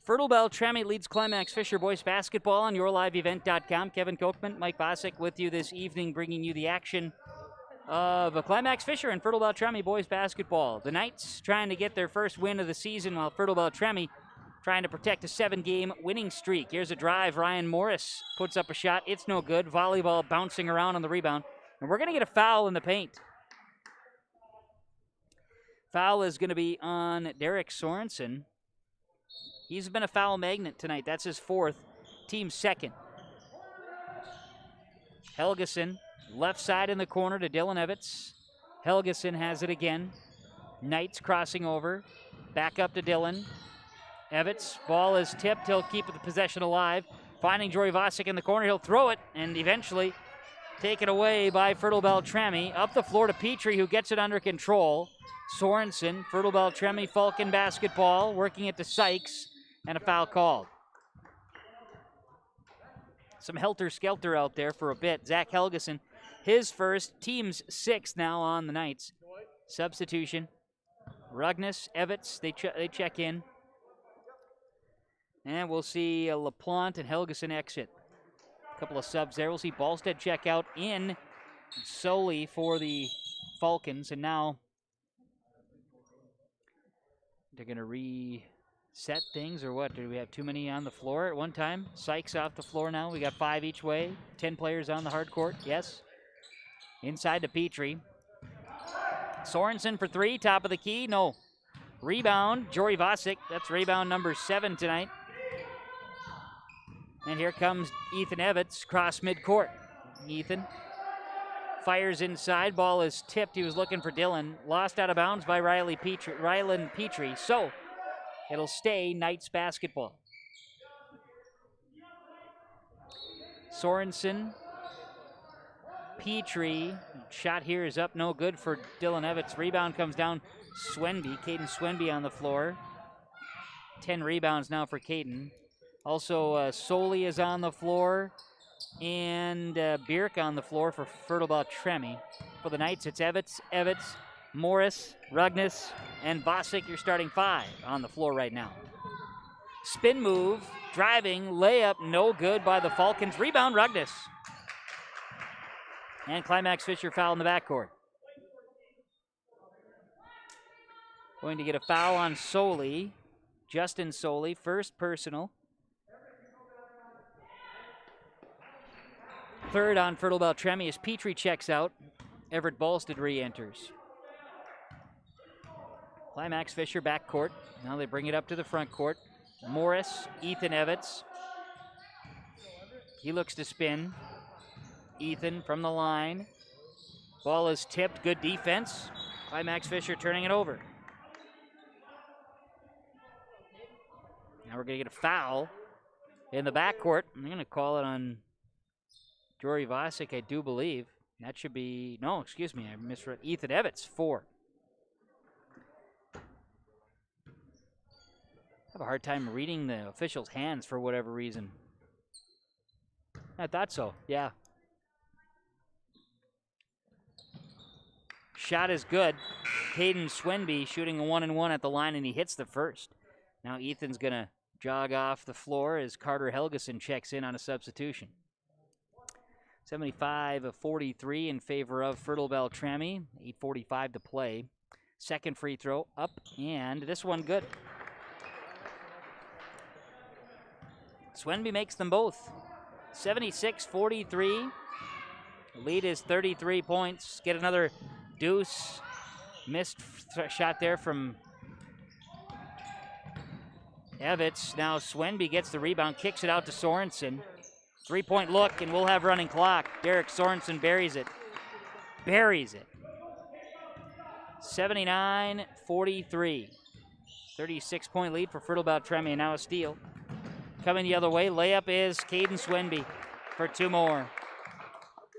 Fertile-Beltrami leads Climax Fisher boys basketball on yourliveevent.com. Kevin Kochman, Mike Bosick with you this evening, bringing you the action of Climax Fisher and Fertile-Beltrami boys basketball. The Knights trying to get their first win of the season, while Fertile-Beltrami trying to protect a 7-game winning streak. Here's a drive. Ryan Morris puts up a shot. It's no good. Volleyball bouncing around on the rebound. And we're going to get a foul in the paint. Foul is going to be on Derek Sorensen. He's been a foul magnet tonight. That's his 4th, team 2nd. Helgeson, left side in the corner to Dylan Evans. Helgeson has it again. Knights crossing over. Back up to Dylan. Evans, ball is tipped. He'll keep the possession alive. Finding Jory Vasic in the corner. He'll throw it and eventually taken away by Fertile-Beltrami. Up the floor to Petrie, who gets it under control. Sorensen, Fertile-Beltrami Falcon basketball, working it to Sykes, and a foul called. Some helter-skelter out there for a bit. Zach Helgeson, his first, team's 6th now on the Knights. Substitution. Rugness, Evans, they check in. And we'll see LaPlante and Helgeson exit. A couple of subs there. We'll see Ballstead check out in solely for the Falcons. And now they're going to reset things, or what? Do we have too many on the floor at one time? Sykes off the floor now. We got 5 each way. 10 players on the hard court. Yes. Inside to Petrie. Sorensen for 3. Top of the key. No. Rebound. Jory Vasic. That's rebound number 7 tonight. And here comes Ethan Evans, cross midcourt. Ethan fires inside. Ball is tipped. He was looking for Dylan. Lost out of bounds by Rylan Petrie. So it'll stay Knights basketball. Sorensen, Petrie. Shot here is up, no good for Dylan Evans. Rebound comes down. Swenby, Caden Swenby on the floor. 10 rebounds now for Caden. Also, Soli is on the floor, and Birk on the floor for Fertile-Beltrami. For the Knights, it's Evans, Morris, Rugness, and Vasic, your starting 5 on the floor right now. Spin move, driving, layup, no good by the Falcons. Rebound, Rugness. And Climax Fisher foul in the backcourt. Going to get a foul on Soli. Justin Soli, first personal. 3rd on Fertile-Beltrami as Petrie checks out. Everett Ballstead re-enters. Climax Fisher back court. Now they bring it up to the front court. Morris, Ethan Evans. He looks to spin. Ethan from the line. Ball is tipped. Good defense. Climax Fisher turning it over. Now we're going to get a foul in the backcourt. I'm going to call it on Jory Vasic, I do believe. That should be, no, excuse me, I misread. Ethan Evans, 4. I have a hard time reading the official's hands for whatever reason. I thought so, yeah. Shot is good. Caden Swenby shooting a 1-and-1 at the line, and he hits the first. Now Ethan's going to jog off the floor as Carter Helgeson checks in on a substitution. 75-43 in favor of Fertile-Beltrami. 8:45 to play. Second free throw up, and this one good. Swenby makes them both. 76-43. The lead is 33 points. Get another deuce. Missed shot there from Evitz. Now Swenby gets the rebound, kicks it out to Sorensen. 3-point look, and we'll have running clock. Derek Sorensen buries it. 79-43. 36-point lead for Fertile-Beltrami, and now a steal. Coming the other way, layup is Caden Swenby for 2 more.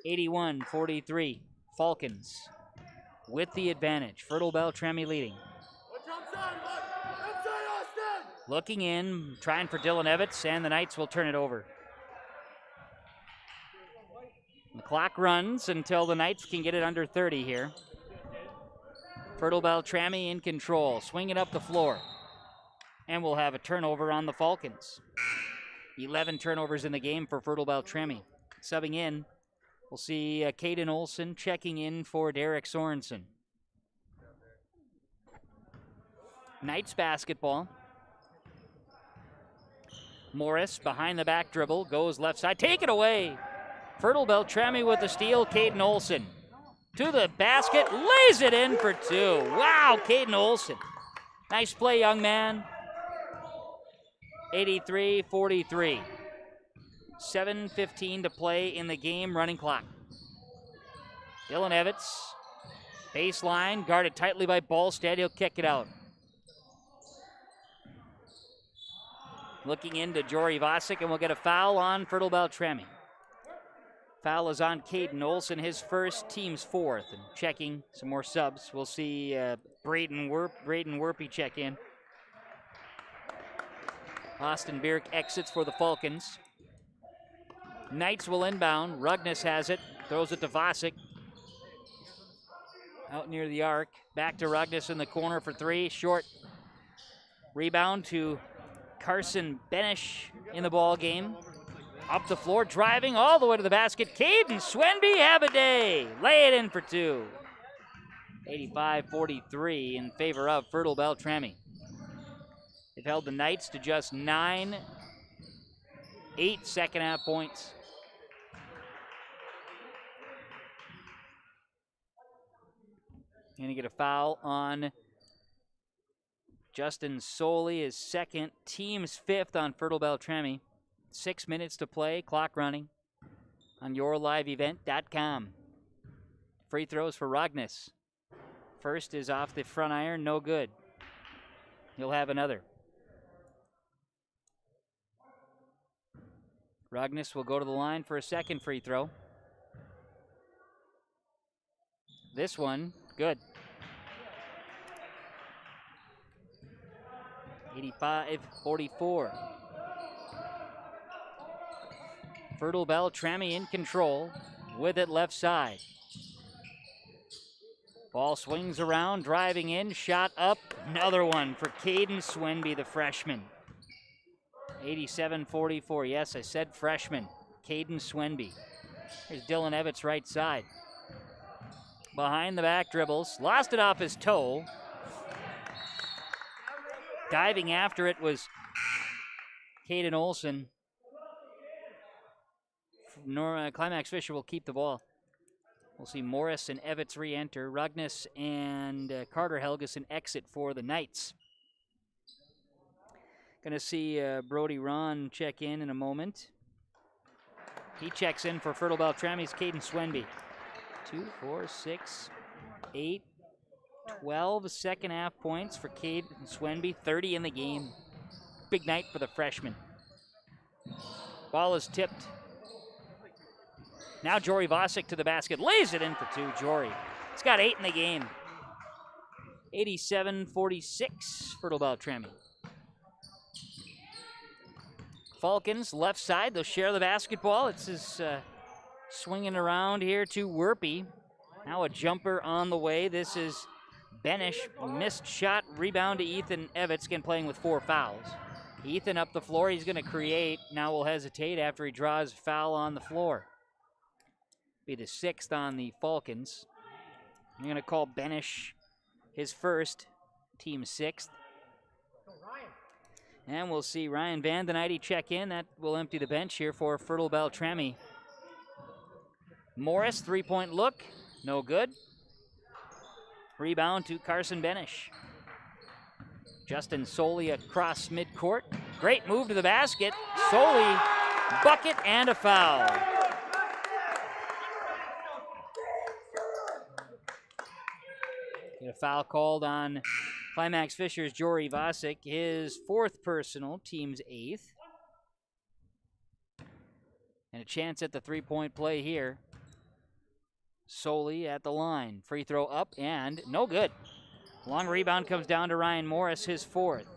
81-43. Falcons with the advantage. Fertile-Beltrami leading. Looking in, trying for Dylan Evitz, and the Knights will turn it over. The clock runs until the Knights can get it under 30 here. Fertile-Beltrami in control, swinging up the floor. And we'll have a turnover on the Falcons. 11 turnovers in the game for Fertile-Beltrami. Subbing in, we'll see Caden Olson checking in for Derek Sorensen. Knights basketball. Morris behind the back dribble, goes left side, take it away. Fertile-Beltrami with the steal, Caden Olson. To the basket, lays it in for 2. Wow, Caden Olson. Nice play, young man. 83-43. 7:15 to play in the game, running clock. Dylan Evitz, baseline, guarded tightly by Ballstead. He'll kick it out. Looking into Jory Vasic, and we'll get a foul on Fertile-Beltrami. Foul is on Caden Olson, his first, team's 4th. And checking some more subs, we'll see Braden Werpy check in. Austin Bierk exits for the Falcons. Knights will inbound. Rugnes has it, throws it to Vasic. Out near the arc. Back to Rugnes in the corner for 3. Short. Rebound to Carson Benish in the ball game. Up the floor, driving all the way to the basket. Caden Swenby, have a day. Lay it in for 2. 85-43 in favor of Fertile-Beltrami. They've held the Knights to just 8 second half points. Going to get a foul on Justin Soley, his second, team's 5th on Fertile-Beltrami. 6 minutes to play, clock running on yourliveevent.com. Free throws for Rugnes. First is off the front iron, no good. He'll have another. Rugnes will go to the line for a second free throw. This one, good. 85-44. Fertile-Beltrami in control with it left side. Ball swings around, driving in, shot up. Another one for Caden Swenby, the freshman. 87-44. Yes, I said freshman. Caden Swenby. Here's Dylan Evitz right side. Behind the back dribbles. Lost it off his toe. Diving after it was Caden Olson. Climax Fisher will keep the ball. We'll see Morris and Evitz re-enter. Rugness and Carter Helgeson exit for the Knights. Going to see Brody Ron check in a moment. He checks in for Fertile-Beltrami's Caden Swenby. 2, 4, 6, 8, 12 second half points for Caden Swenby. 30 in the game. Big night for the freshman. Ball is tipped. Now Jory Vosick to the basket. Lays it in for 2. Jory. He's got 8 in the game. 87-46, Fertile-Beltrami. Falcons, left side. They'll share the basketball. It's his swinging around here to Werpy. Now a jumper on the way. This is Benish. Missed shot. Rebound to Ethan Evitz. Again, playing with 4 fouls. Ethan up the floor. He's going to create. Now will hesitate after he draws foul on the floor. Be the 6th on the Falcons. I'm going to call Benish his first, team 6th. And we'll see Ryan Van Den Eyde check in. That will empty the bench here for Fertile-Beltrami. Morris, 3-point look, no good. Rebound to Carson Benish. Justin Soley across midcourt. Great move to the basket. Soley, bucket and a foul. Get a foul called on Climax Fisher's Jory Vosick, his 4th personal, team's 8th. And a chance at the 3-point play here. Soley at the line. Free throw up and no good. Long rebound comes down to Ryan Morris, his 4th.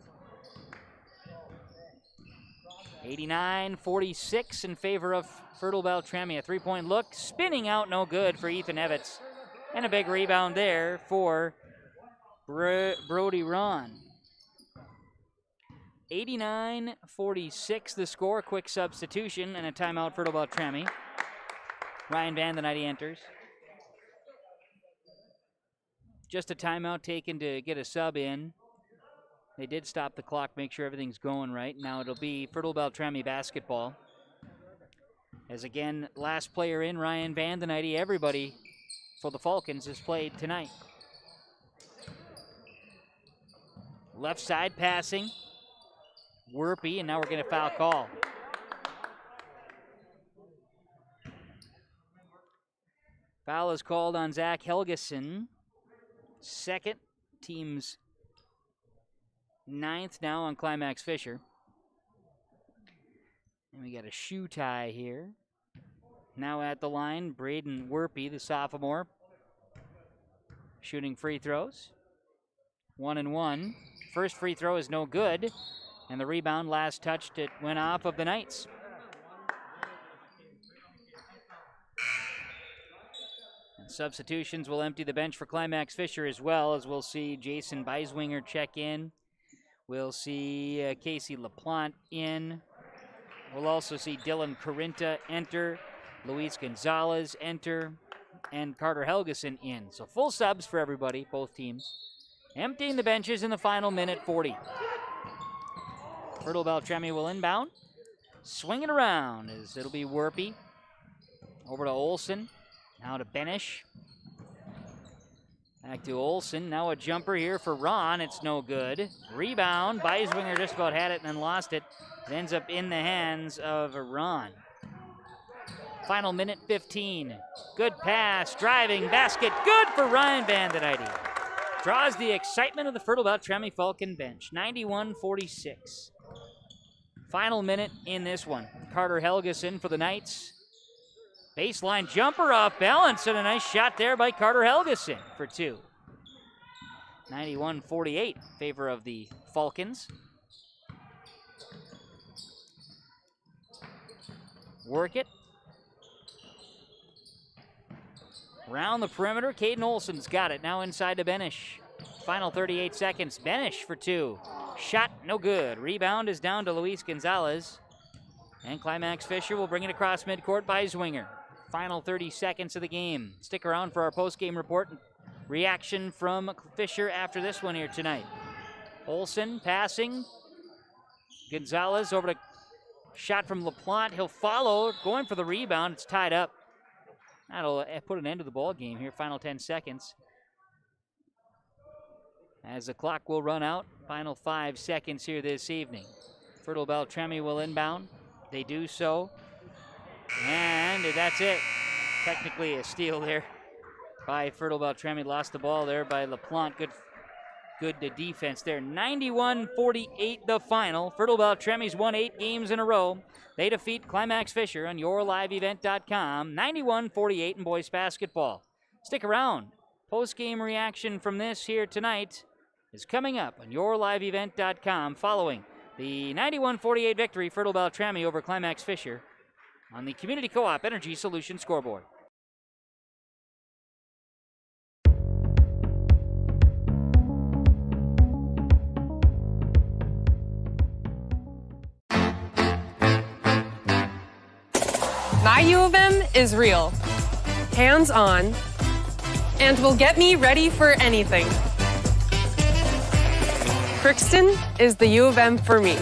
89-46 in favor of Fertile-Beltrami. A 3-point look, spinning out, no good for Ethan Evitz. And a big rebound there for Brody Ron. 89-46 the score. Quick substitution and a timeout for Fertile-Beltrami. Ryan Van Den Eyde enters. Just a timeout taken to get a sub in. They did stop the clock, make sure everything's going right. Now it'll be Fertile-Beltrami basketball. As again, last player in, Ryan Van Den Eyde. Everybody for the Falcons has played tonight. Left side passing. Werpy, and now we're going to foul call. Foul is called on Zach Helgeson. 2nd, team's 9th now on Climax Fisher. And we got a shoe tie here. Now at the line, Braden Werpy, the sophomore, shooting free throws. 1-1. First free throw is no good. And the rebound, last touched, it went off of the Knights. And substitutions will empty the bench for Climax Fisher as well, as we'll see Jason Beiswinger check in. We'll see Casey LaPlante in. We'll also see Dylan Carinta enter. Luis Gonzalez enter. And Carter Helgeson in. So full subs for everybody, both teams. Emptying the benches in the final minute 40. Fertile-Beltrami will inbound. Swing it around as it'll be Werpy. Over to Olsen. Now to Benish. Back to Olsen. Now a jumper here for Ron. It's no good. Rebound. Beiswinger just about had it and then lost it. It ends up in the hands of Ron. Final minute 15. Good pass. Driving basket. Good for Ryan Van Den Eyde. Draws the excitement of the Fertile-Beltrami Falcon bench. 91-46. Final minute in this one. Carter Helgeson for the Knights. Baseline jumper off balance and a nice shot there by Carter Helgeson for 2. 91-48 in favor of the Falcons. Work it. Round the perimeter, Caden Olsen's got it. Now inside to Benish. Final 38 seconds. Benish for 2. Shot, no good. Rebound is down to Luis Gonzalez. And Climax Fisher will bring it across midcourt by Zwinger. Final 30 seconds of the game. Stick around for our post-game report and reaction from Fisher after this one here tonight. Olsen passing. Gonzalez over to shot from LaPlante. He'll follow, going for the rebound. It's tied up. That'll put an end to the ball game here. Final 10 seconds. As the clock will run out, final 5 seconds here this evening. Fertile-Beltrami will inbound. They do so. And that's it. Technically a steal there by Fertile-Beltrami. Lost the ball there by LaPlante. Good defense there. 91-48 the final. Fertile-Beltrami's won 8 games in a row. They defeat Climax Fisher on yourliveevent.com. 91-48 in boys basketball. Stick around. Post-game reaction from this here tonight is coming up on yourliveevent.com following the 91-48 victory, Fertile-Beltrami over Climax Fisher on the Community Co-op Energy Solutions scoreboard. My U of M is real, hands-on, and will get me ready for anything. Crookston is the U of M for me.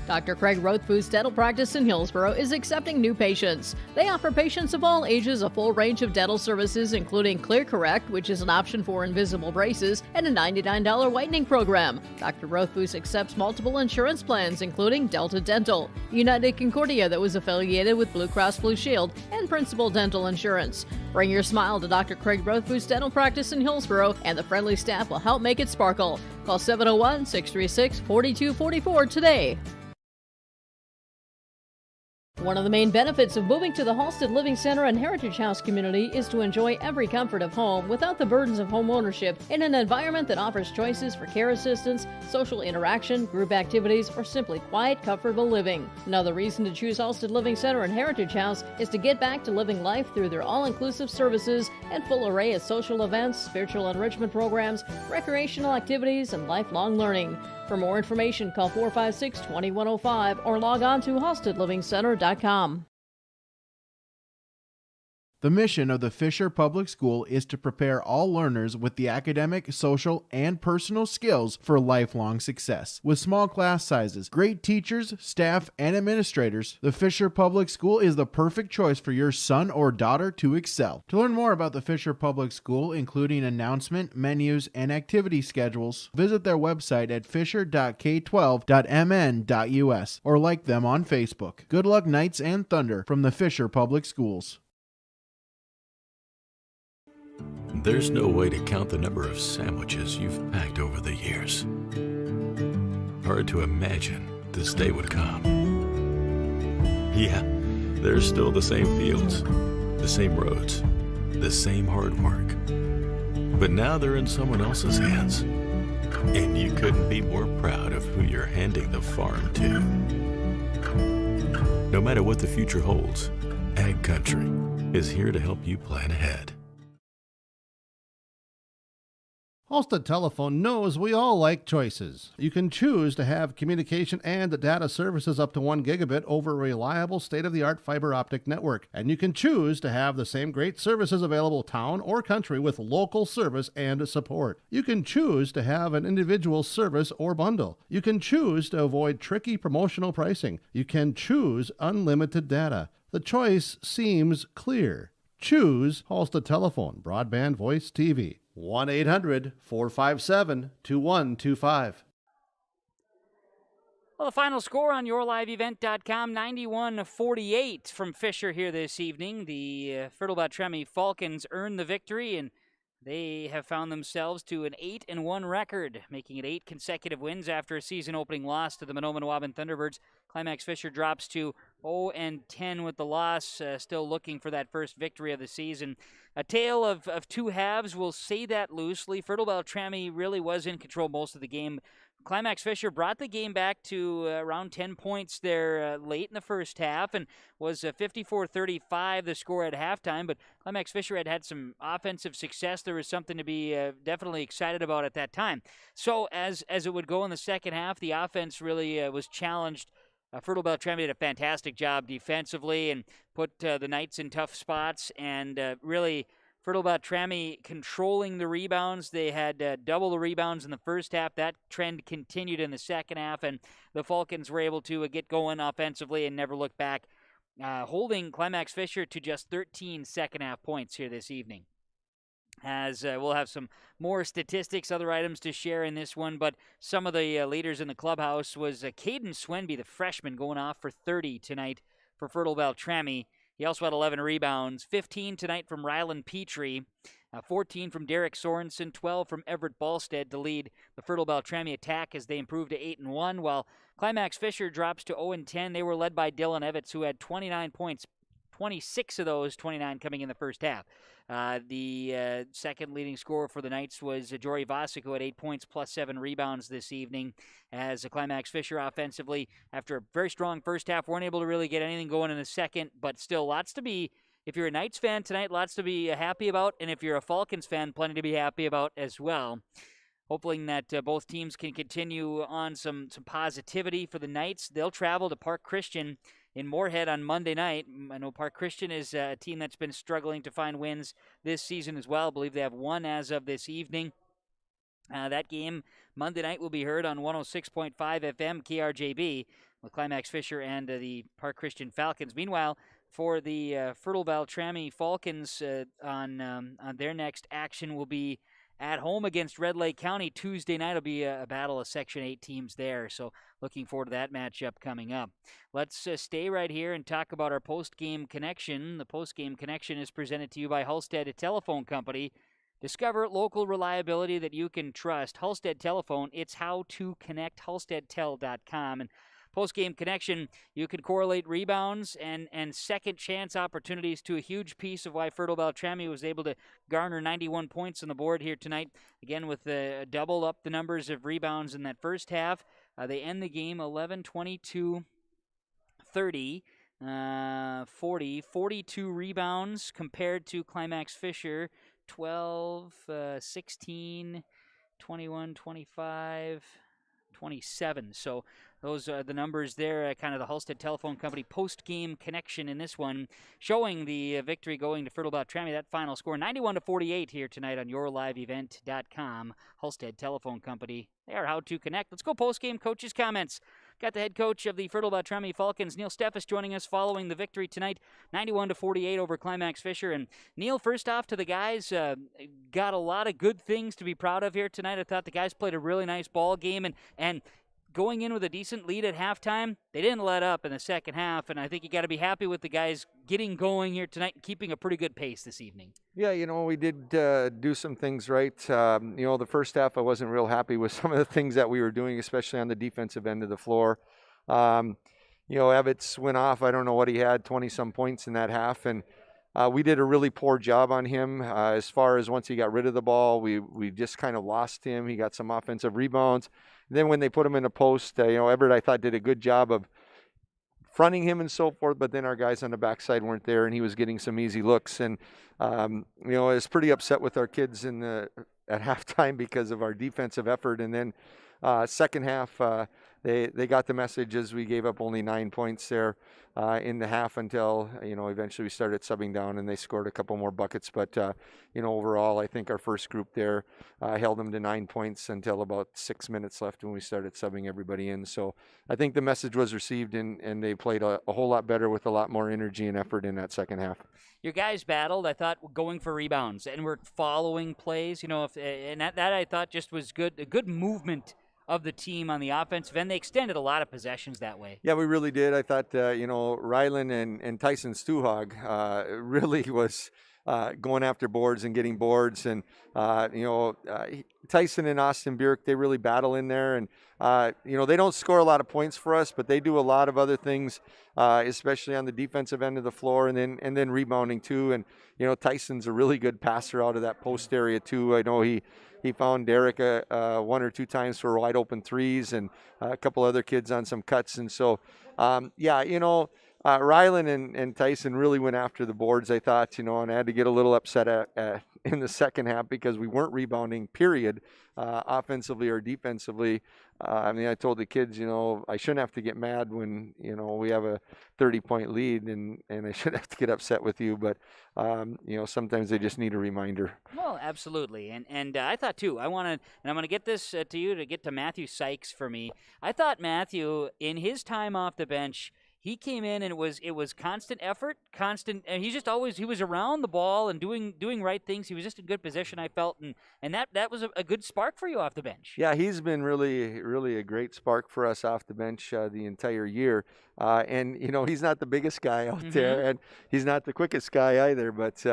Dr. Craig Rothfuss Dental Practice in Hillsborough is accepting new patients. They offer patients of all ages a full range of dental services, including Clear Correct, which is an option for invisible braces, and a $99 whitening program. Dr. Rothfuss accepts multiple insurance plans, including Delta Dental, United Concordia that was affiliated with Blue Cross Blue Shield, and Principal Dental Insurance. Bring your smile to Dr. Craig Rothfuss Dental Practice in Hillsborough, and the friendly staff will help make it sparkle. Call 701-636-4244 today. One of the main benefits of moving to the Halsted Living Center and Heritage House community is to enjoy every comfort of home without the burdens of home ownership in an environment that offers choices for care assistance, social interaction, group activities, or simply quiet, comfortable living. Another reason to choose Halsted Living Center and Heritage House is to get back to living life through their all-inclusive services and full array of social events, spiritual enrichment programs, recreational activities, and lifelong learning. For more information, call 456-2105 or log on to halstedlivingcenter.com. The mission of the Fisher Public School is to prepare all learners with the academic, social, and personal skills for lifelong success. With small class sizes, great teachers, staff, and administrators, the Fisher Public School is the perfect choice for your son or daughter to excel. To learn more about the Fisher Public School, including announcement, menus, and activity schedules, visit their website at fisher.k12.mn.us or like them on Facebook. Good luck, Knights and Thunder, from the Fisher Public Schools. There's no way to count the number of sandwiches you've packed over the years. Hard to imagine this day would come. Yeah, there's still the same fields, the same roads, the same hard work. But now they're in someone else's hands. And you couldn't be more proud of who you're handing the farm to. No matter what the future holds, Ag Country is here to help you plan ahead. Halsted Telephone knows we all like choices. You can choose to have communication and data services up to 1 gigabit over a reliable state-of-the-art fiber optic network. And you can choose to have the same great services available town or country with local service and support. You can choose to have an individual service or bundle. You can choose to avoid tricky promotional pricing. You can choose unlimited data. The choice seems clear. Choose Halsted Telephone, broadband voice TV. 1-800-457-2125. Well, the final score on yourliveevent.com, 91-48 from Fisher here this evening. The Fertile-Beltrami Falcons earned the victory, and they have found themselves to an 8-1 record, making it 8 consecutive wins after a season-opening loss to the Mahnomen-Waban Thunderbirds. Climax Fisher drops to 0-10 with the loss, still looking for that first victory of the season. A tale of two halves, we'll say that loosely. Fertile-Beltrami really was in control most of the game. Climax Fisher brought the game back to around 10 points there late in the first half and was 54-35 the score at halftime, but Climax Fisher had some offensive success. There was something to be definitely excited about at that time. So as it would go in the second half, the offense really was challenged. Fertile-Beltrami did a fantastic job defensively and put the Knights in tough spots, and really Fertile-Beltrami controlling the rebounds. They had double the rebounds in the first half. That trend continued in the second half, and the Falcons were able to get going offensively and never look back, holding Climax Fisher to just 13 second-half points here this evening. As we'll have some more statistics, other items to share in this one, but some of the leaders in the clubhouse was Caden Swenby, the freshman, going off for 30 tonight for Fertile-Beltrami. He also had 11 rebounds, 15 tonight from Rylan Petrie, 14 from Derek Sorensen, 12 from Everett Ballstead to lead the Fertile-Beltrami attack as they improved to 8-1, while Climax Fisher drops to 0-10. They were led by Dylan Evans, who had 29 points, 26 of those 29 coming in the first half. The second leading scorer for the Knights was Jory Vasic, who had 8 points plus 7 rebounds this evening, as Climax Fisher offensively, after a very strong first half, weren't able to really get anything going in the second, but still lots to be, if you're a Knights fan tonight, lots to be happy about, and if you're a Falcons fan, plenty to be happy about as well. Hoping that both teams can continue on some positivity for the Knights. They'll travel to Park Christian in Moorhead on Monday night. I know Park Christian is a team that's been struggling to find wins this season as well. I believe they have one as of this evening. That game Monday night will be heard on 106.5 FM KRJB with Climax Fisher and the Park Christian Falcons. Meanwhile, for the Fertile-Beltrami Falcons, on their next action will be at home against Red Lake County Tuesday night. Will be a battle of Section 8 teams there, so looking forward to that matchup coming up. Let's stay right here and talk about our post-game connection. The post-game connection is presented to you by Halstead Telephone Company. Discover local reliability that you can trust. Halstead Telephone, it's how to connect, halsteadtel.com. And post-game connection, you can correlate rebounds and second chance opportunities to a huge piece of why Fertile-Beltrami was able to garner 91 points on the board here tonight. Again, with double up the numbers of rebounds in that first half. They end the game 11, 22, 30, 40, 42 rebounds compared to Climax Fisher, 12, 16, 21, 25, 27. So those are the numbers there, kind of the Halstead Telephone Company post-game connection in this one, showing the victory going to Fertile-Beltrami. That final score, 91-48 here tonight on yourliveevent.com. Halstead Telephone Company, they are how to connect. Let's go post-game coaches' comments. Got the head coach of the Fertile-Beltrami Falcons, Neil Steffes, joining us following the victory tonight, 91-48 over Climax Fisher. And Neil, first off to the guys, got a lot of good things to be proud of here tonight. I thought the guys played a really nice ball game, and going in with a decent lead at halftime, they didn't let up in the second half, and I think you got to be happy with the guys getting going here tonight and keeping a pretty good pace this evening. Yeah, we did do some things right. The first half I wasn't real happy with some of the things that we were doing, especially on the defensive end of the floor. Evitz went off. I don't know what he had, 20-some points in that half, and we did a really poor job on him as far as once he got rid of the ball. We just kind of lost him. He got some offensive rebounds. And then when they put him in a post, Everett, I thought, did a good job of fronting him and so forth, but then our guys on the backside weren't there, and he was getting some easy looks. And, I was pretty upset with our kids at halftime because of our defensive effort. And then second half, they got the message as we gave up only 9 points there in the half until, eventually we started subbing down and they scored a couple more buckets. But, overall, I think our first group there held them to 9 points until about 6 minutes left when we started subbing everybody in. So I think the message was received, and they played a whole lot better with a lot more energy and effort in that second half. Your guys battled, I thought, going for rebounds and were following plays, and that I thought just was good, a good movement of the team on the offensive end. They extended a lot of possessions that way. Yeah, we really did. I thought, Rylan and Tyson Stuhog really was going after boards and getting boards. And, Tyson and Austin Bierk, they really battle in there. And, they don't score a lot of points for us, but they do a lot of other things, especially on the defensive end of the floor and then rebounding too. And, Tyson's a really good passer out of that post area too. I know he found Derek one or two times for wide open threes, and a couple other kids on some cuts. And so, Rylan and Tyson really went after the boards, I thought, and I had to get a little upset in the second half because we weren't rebounding, period, offensively or defensively. I told the kids, I shouldn't have to get mad when, we have a 30-point lead, and I shouldn't have to get upset with you, but, sometimes they just need a reminder. Well, absolutely. And I thought, too, I'm going to get this to you to get to Matthew Sykes for me. I thought Matthew, in his time off the bench, he came in and it was constant effort, and he was around the ball and doing right things. He was just in good position, I felt, and that was a good spark for you off the bench. Yeah, he's been really, really a great spark for us off the bench the entire year. And he's not the biggest guy out there, and he's not the quickest guy either. But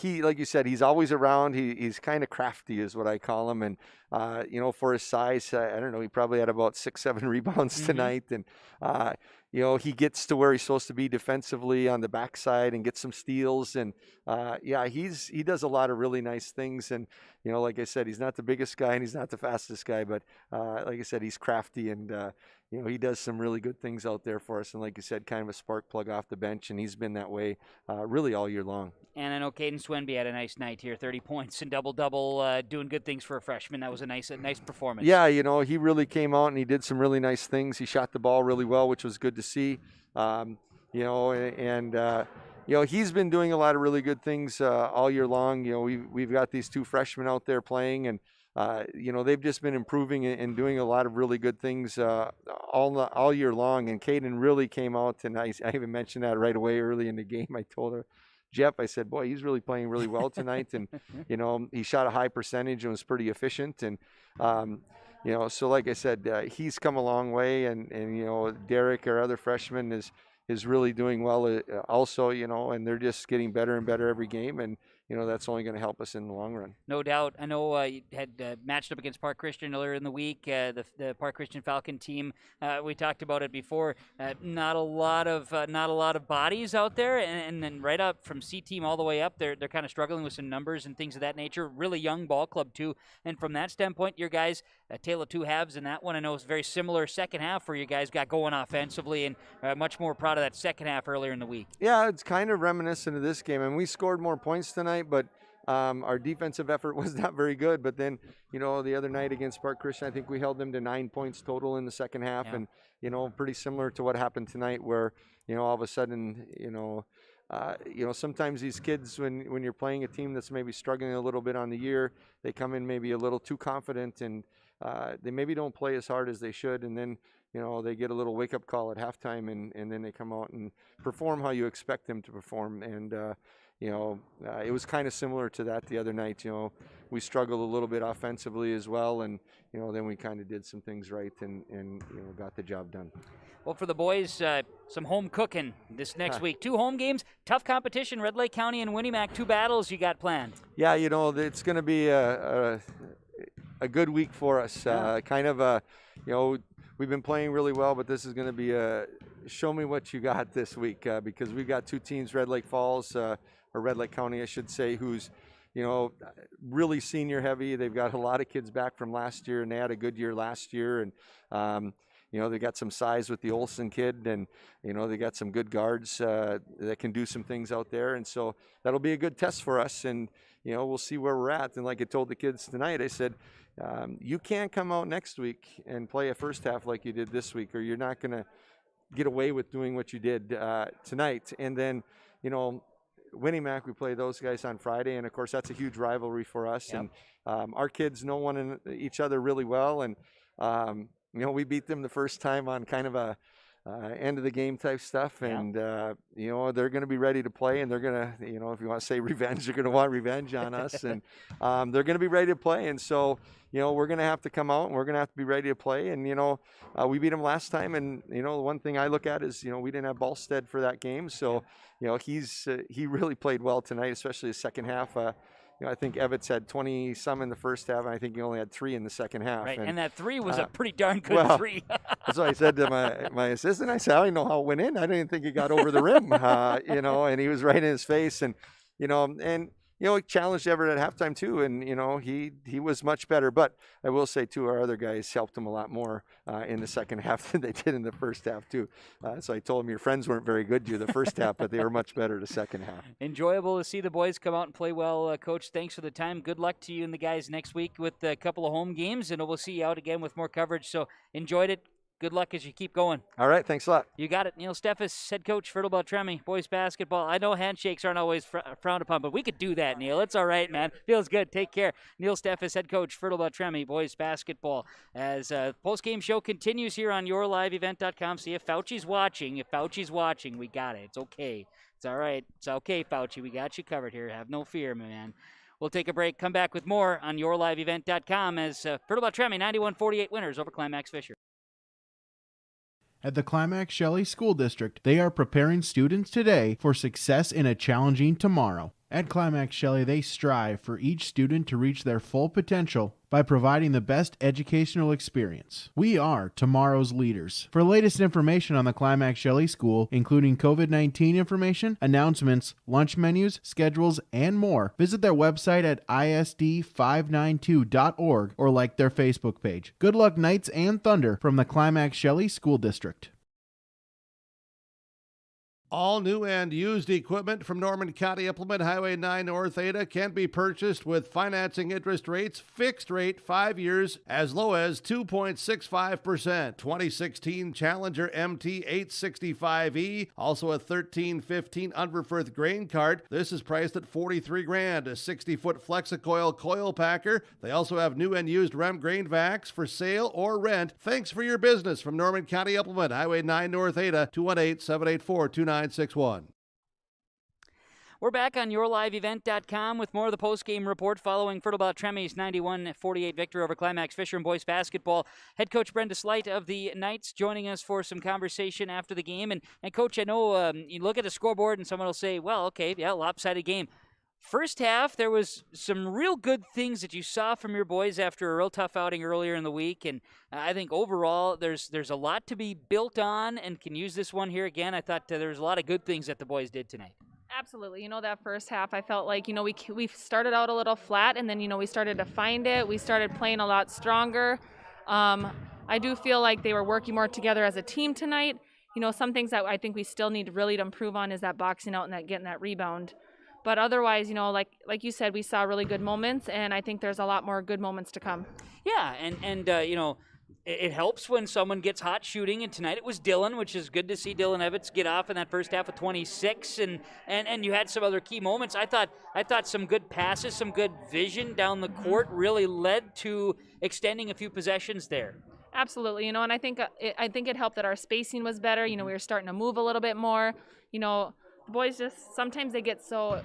he, like you said, he's always around. He's kind of crafty, is what I call him. And for his size, I don't know, he probably had about 6-7 rebounds tonight, and he gets to where he's supposed to be defensively on the backside and gets some steals. And he does a lot of really nice things. And like I said, he's not the biggest guy and he's not the fastest guy, but like I said, he's crafty, and he does some really good things out there for us. And like you said, kind of a spark plug off the bench, and he's been that way really all year long. And I know Caden Swenby had a nice night here, 30 points and double-double, doing good things for a freshman. That was a nice performance. Yeah, he really came out and he did some really nice things. He shot the ball really well, which was good to see. He's been doing a lot of really good things all year long. We've got these two freshmen out there playing, and they've just been improving and doing a lot of really good things all year long. And Caden really came out, and I even mentioned that right away early in the game. I told her, Jeff, I said, boy, he's really playing really well tonight. And, he shot a high percentage and was pretty efficient. And, so like I said, he's come a long way. And Derek, our other freshman, is really doing well also, and they're just getting better and better every game. And, that's only going to help us in the long run. No doubt. I know you had matched up against Park Christian earlier in the week, the Park Christian Falcon team. We talked about it before. Not a lot of bodies out there, and then right up from C team all the way up, they're kind of struggling with some numbers and things of that nature. Really young ball club too. And from that standpoint, your guys, a tale of two halves in that one. I know it's very similar second half where you guys got going offensively, and much more proud of that second half earlier in the week. Yeah, it's kind of reminiscent of this game, and we scored more points tonight, but our defensive effort was not very good. But then, the other night against Park Christian, I think we held them to 9 points total in the second half. Yeah. And, pretty similar to what happened tonight where, all of a sudden, sometimes these kids, when you're playing a team that's maybe struggling a little bit on the year, they come in maybe a little too confident, and they maybe don't play as hard as they should. And then, they get a little wake-up call at halftime, and then they come out and perform how you expect them to perform. And, it was kind of similar to that the other night. We struggled a little bit offensively as well, and then we kind of did some things right and got the job done. Well, for the boys, some home cooking this next week. 2 home games, tough competition. Red Lake County and Winnie-Mac, 2 battles you got planned. Yeah, it's going to be a good week for us. We've been playing really well, but this is going to be a show me what you got this week because we've got 2 teams, Red Lake Falls, or Red Lake County, I should say, who's, really senior heavy. They've got a lot of kids back from last year, and they had a good year last year. And, they got some size with the Olsen kid, and, they got some good guards that can do some things out there. And so that'll be a good test for us. And, we'll see where we're at. And like I told the kids tonight, I said, you can't come out next week and play a first half like you did this week, or you're not going to get away with doing what you did tonight. And then, Winnie-Mac, we play those guys on Friday, and of course that's a huge rivalry for us. Yep. And our kids know each other really well, and we beat them the first time on kind of a end of the game type stuff, and they're going to be ready to play, and they're going to, if you want to say revenge, they're going to want revenge on us, and they're going to be ready to play. And so we're going to have to come out, and we're going to have to be ready to play. And we beat them last time, and the one thing I look at is we didn't have Ballstead for that game, so he really played well tonight, especially the second half. I think Evitz had 20-some in the first half, and I think he only had 3 in the second half. Right, and that 3 was a pretty darn good 3. That's what I said to my assistant. I said, I don't know how it went in. I didn't think it got over the rim, and he was right in his face. And, and he challenged Everett at halftime too, and he was much better. But I will say too, our other guys helped him a lot more in the second half than they did in the first half too. So I told him your friends weren't very good to you the first half, but they were much better the second half. Enjoyable to see the boys come out and play well, Coach. Thanks for the time. Good luck to you and the guys next week with a couple of home games, and we'll see you out again with more coverage. So enjoyed it. Good luck as you keep going. All right, thanks a lot. You got it. Neil Steffes, head coach, Fertile-Beltrami, boys basketball. I know handshakes aren't always frowned upon, but we could do that, Neil. It's all right, man. Feels good. Take care. Neil Steffes, head coach, Fertile-Beltrami, boys basketball. As post-game show continues here on yourliveevent.com. See if Fauci's watching. If Fauci's watching, we got it. It's okay. It's all right. It's okay, Fauci. We got you covered here. Have no fear, man. We'll take a break. Come back with more on yourliveevent.com as Fertile-Beltrami 91-48 winners over Climax Fisher. At the Climax Shelley School District, they are preparing students today for success in a challenging tomorrow. At Climax Shelley, they strive for each student to reach their full potential by providing the best educational experience. We are tomorrow's leaders. For latest information on the Climax Shelley School, including COVID-19 information, announcements, lunch menus, schedules, and more, visit their website at isd592.org or like their Facebook page. Good luck, Knights and Thunder, from the Climax Shelley School District. All new and used equipment from Norman County Implement Highway 9 North Ada can be purchased with financing interest rates, fixed rate 5 years, as low as 2.65%. 2016 Challenger MT 865E, also a 1315 Unverfirth grain cart. This is priced at $43,000. A 60-foot Flexicoil coil packer. They also have new and used Rem grain vacs for sale or rent. Thanks for your business from Norman County Implement Highway 9 North Ada, 218-784-2961. We're back on yourliveevent.com with more of the post-game report following Fertile-Beltrami's 91-48 victory over Climax Fisher in boys basketball. Head coach Brenda Slight of the Knights joining us for some conversation after the game. And Coach, I know you look at the scoreboard and someone will say, well, okay, yeah, lopsided game. First half, there was some real good things that you saw from your boys after a real tough outing earlier in the week, and I think overall there's a lot to be built on and can use this one here again. I thought there was a lot of good things that the boys did tonight. Absolutely. That first half, I felt like, we started out a little flat, and then, we started to find it. We started playing a lot stronger. I do feel like they were working more together as a team tonight. Some things that I think we still need really to improve on is that boxing out and that getting that rebound. But otherwise, like you said, we saw really good moments, and I think there's a lot more good moments to come. Yeah, and it helps when someone gets hot shooting, and tonight it was Dylan, which is good to see Dylan Evans get off in that first half of 26, and you had some other key moments. I thought some good passes, some good vision down the court really led to extending a few possessions there. Absolutely, and I think it helped that our spacing was better. We were starting to move a little bit more. Boys just sometimes they get so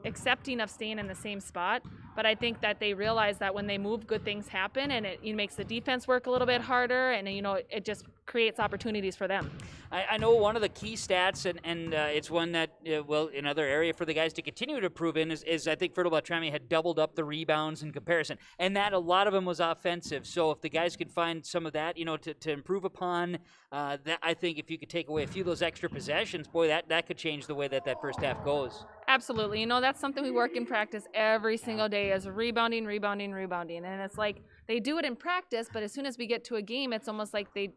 accepting of staying in the same spot, but I think that they realize that when they move, good things happen, and it makes the defense work a little bit harder, and it just creates opportunities for them. I know one of the key stats, and it's one that another area for the guys to continue to improve in is I think Fertile-Beltrami had doubled up the rebounds in comparison, and that a lot of them was offensive. So if the guys could find some of that, to improve upon, that I think if you could take away a few of those extra possessions, boy, that could change the way that first half goes. Absolutely. That's something we work in practice every single day is rebounding. And it's like they do it in practice, but as soon as we get to a game, it's almost like they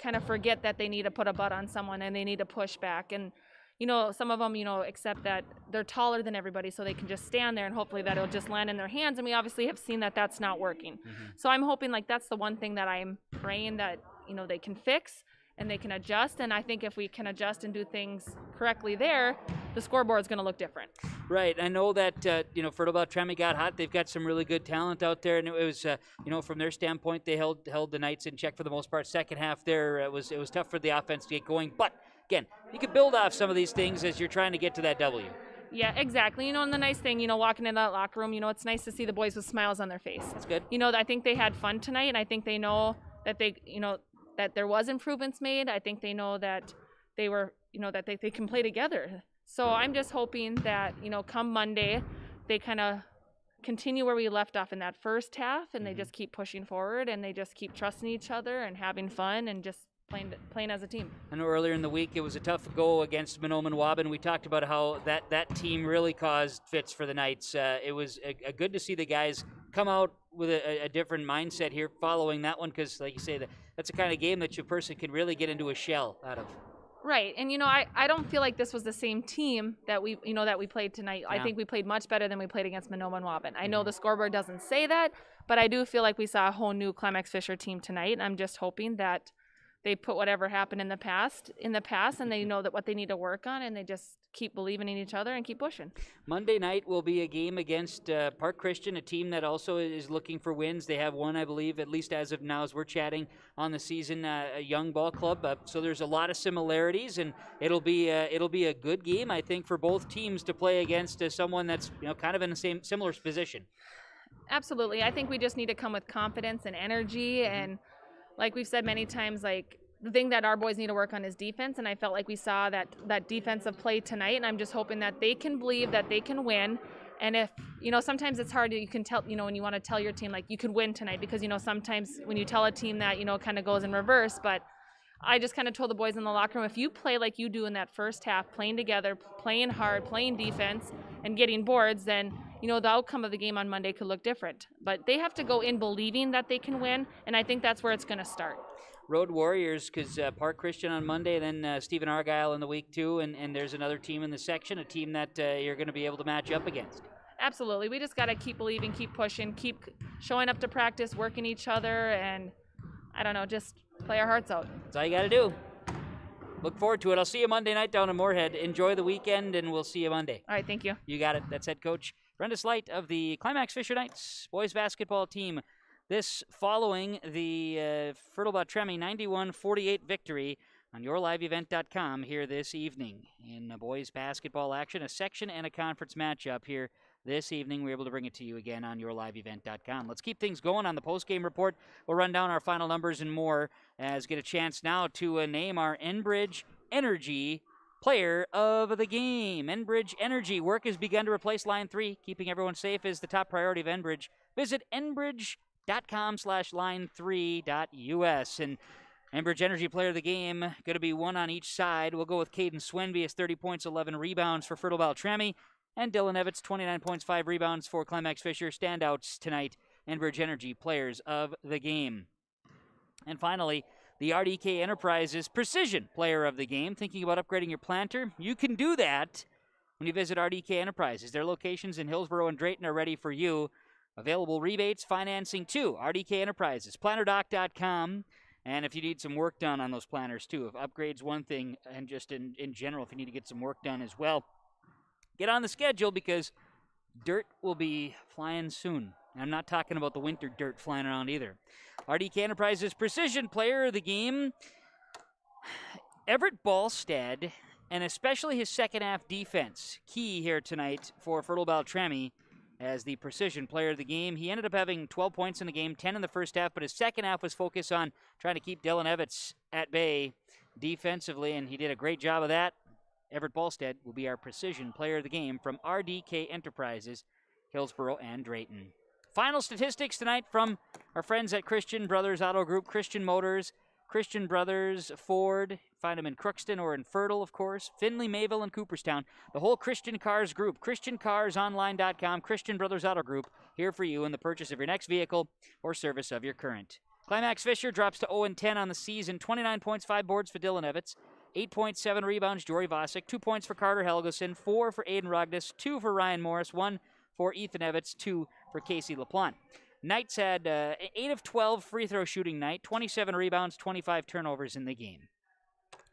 kind of forget that they need to put a butt on someone and they need to push back. And, some of them, accept that they're taller than everybody, so they can just stand there and hopefully that it'll just land in their hands. And we obviously have seen that that's not working. Mm-hmm. So I'm hoping like that's the one thing that I'm praying that, they can fix and they can adjust. And I think if we can adjust and do things correctly there, the scoreboard is going to look different. Right. I know that, Fertile-Beltrami got hot. They've got some really good talent out there. And it was, from their standpoint, they held the Knights in check for the most part. Second half there, it was tough for the offense to get going. But, again, you can build off some of these things as you're trying to get to that W. Yeah, exactly. And the nice thing, walking in that locker room, it's nice to see the boys with smiles on their face. That's good. I think they had fun tonight, and I think they know that that there was improvements made. I think they know that they were, that they can play together. So I'm just hoping that, come Monday, they kind of continue where we left off in that first half, and they just keep pushing forward, and they just keep trusting each other and having fun and just playing as a team. I know earlier in the week it was a tough go against Mahnomen Waban. We talked about how that team really caused fits for the Knights. It was a good to see the guys come out with a different mindset here following that one, because, like you say, that's the kind of game that your person can really get into a shell out of. Right, and I don't feel like this was the same team that we played tonight. Yeah. I think we played much better than we played against Mahnomen Waban. I know the scoreboard doesn't say that, but I do feel like we saw a whole new Climax Fisher team tonight, and I'm just hoping that they put whatever happened in the past, and they know that what they need to work on, and they just keep believing in each other and keep pushing. Monday night will be a game against Park Christian, a team that also is looking for wins. They have one, I believe, at least as of now, as we're chatting on the season, a young ball club. So there's a lot of similarities, and it'll be a good game, I think, for both teams to play against someone that's kind of in the similar position. Absolutely, I think we just need to come with confidence and energy, and like we've said many times, like the thing that our boys need to work on is defense, and I felt like we saw that defensive play tonight, and I'm just hoping that they can believe that they can win. And if, sometimes it's hard, you can tell, when you want to tell your team, like, you could win tonight, because, sometimes when you tell a team that, kind of goes in reverse. But I just kind of told the boys in the locker room, if you play like you do in that first half, playing together, playing hard, playing defense, and getting boards, then, the outcome of the game on Monday could look different. But they have to go in believing that they can win, and I think that's where it's going to start. Road Warriors, because Park Christian on Monday, then Stephen Argyle in the week too, and there's another team in the section, a team that you're going to be able to match up against. Absolutely. We just got to keep believing, keep pushing, keep showing up to practice, working each other, and I don't know, just play our hearts out. That's all you got to do. Look forward to it. I'll see you Monday night down in Moorhead. Enjoy the weekend, and we'll see you Monday. All right, thank you. You got it. That's head coach Brenda Slight of the Climax Fisher Knights boys basketball team. This following the Fertile-Beltrami 91-48 victory on yourliveevent.com here this evening. In boys basketball action, a section and a conference matchup here this evening. We're able to bring it to you again on yourliveevent.com. Let's keep things going on the post-game report. We'll run down our final numbers and more, as get a chance now to name our Enbridge Energy player of the game. Enbridge Energy work has begun to replace Line 3. Keeping everyone safe is the top priority of Enbridge. Visit enbridge.com/line3.us. And Enbridge Energy player of the game, going to be one on each side. We'll go with Caden Swenby as 30 points, 11 rebounds for Fertile-Beltrami. And Dylan Evans, 29 points, 5 rebounds for Climax Fisher. Standouts tonight, Enbridge Energy players of the game. And finally, the RDK Enterprises Precision player of the game. Thinking about upgrading your planter? You can do that when you visit RDK Enterprises. Their locations in Hillsborough and Drayton are ready for you. Available rebates, financing too. RDK Enterprises, planterdoc.com. And if you need some work done on those planters too, if upgrade's one thing, and just in general, if you need to get some work done as well, get on the schedule, because dirt will be flying soon. I'm not talking about the winter dirt flying around either. RDK Enterprises Precision player of the game, Everett Ballstead, and especially his second half defense, key here tonight for Fertile-Beltrami as the Precision player of the game. He ended up having 12 points in the game, 10 in the first half, but his second half was focused on trying to keep Dylan Evans at bay defensively, and he did a great job of that. Everett Ballstead will be our Precision player of the game from RDK Enterprises, Hillsborough and Drayton. Final statistics tonight from our friends at Christian Brothers Auto Group, Christian Motors, Christian Brothers Ford. Find them in Crookston or in Fertile, of course. Findlay, Mayville, and Cooperstown. The whole Christian Cars group, ChristianCarsOnline.com, Christian Brothers Auto Group, here for you in the purchase of your next vehicle or service of your current. Climax Fisher drops to 0-10 on the season. 29 points, 5 boards for Dylan Evans. 8.7 rebounds, Jory Vosick. 2 points for Carter Helgeson. 4 for Aiden Rognes. 2 for Ryan Morris. 1 for Ethan Evans. 2 for Casey LaPlante. Knights had 8 of 12 free throw shooting night. 27 rebounds, 25 turnovers in the game.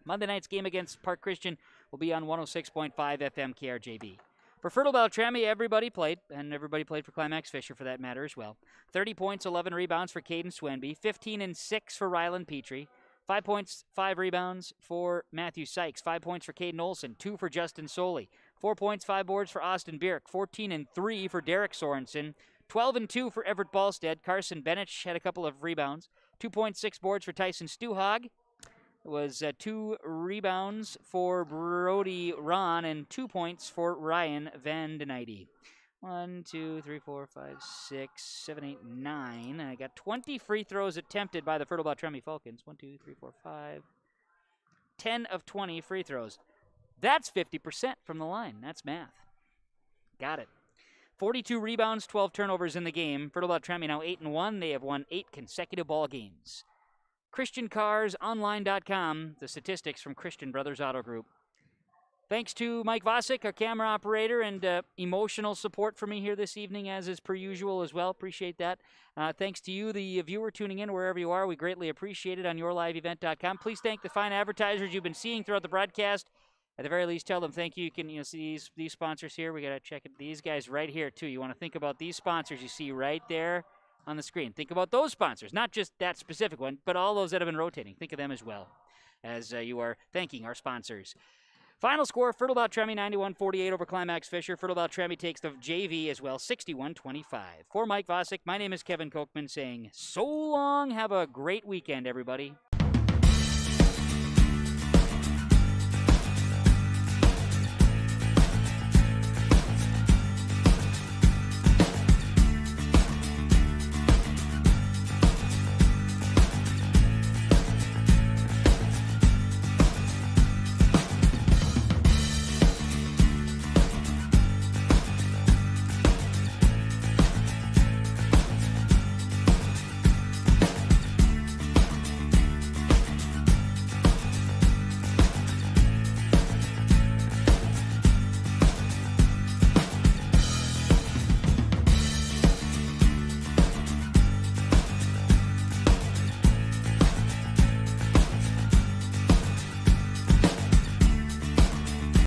Monday night's game against Park Christian will be on 106.5 FM KRJB. For Fertile-Beltrami, everybody played, and everybody played for Climax Fisher for that matter as well. 30 points, 11 rebounds for Caden Swenby. 15 and 6 for Rylan Petrie. 5 points, 5 rebounds for Matthew Sykes. 5 points for Caden Olson. 2 for Justin Soley. 4 points, 5 boards for Austin Bierk. 14 and 3 for Derek Sorensen. 12 and 2 for Everett Ballstead. Carson Bennett had a couple of rebounds. 2.6 boards for Tyson Stuhag. It was 2 rebounds for Brody Ron and 2 points for Ryan Van Den Eyde. 1, 2, 3, 4, 5, 6, 7, 8, 9. I got 20 free throws attempted by the Fertile-Beltrami Falcons. 1, 2, 3, 4, 5. 10 of 20 free throws. That's 50% from the line. That's math. Got it. 42 rebounds, 12 turnovers in the game. Fertile-Beltrami now 8-1. They have won 8 consecutive ball games. ChristianCarsOnline.com, the statistics from Christian Brothers Auto Group. Thanks to Mike Vosick, our camera operator, and emotional support for me here this evening, as is per usual as well. Appreciate that. Thanks to you, the viewer tuning in wherever you are. We greatly appreciate it on yourliveevent.com. Please thank the fine advertisers you've been seeing throughout the broadcast. At the very least, tell them thank you. You can see these sponsors here. We got to check it. These guys right here, too. You want to think about these sponsors you see right there on the screen. Think about those sponsors, not just that specific one, but all those that have been rotating. Think of them as well as you are thanking our sponsors. Final score, Fertile-Beltrami 91-48 over Climax Fisher. Fertile-Beltrami takes the JV as well, 61-25. For Mike Vosick, my name is Kevin Kochman saying so long. Have a great weekend, everybody.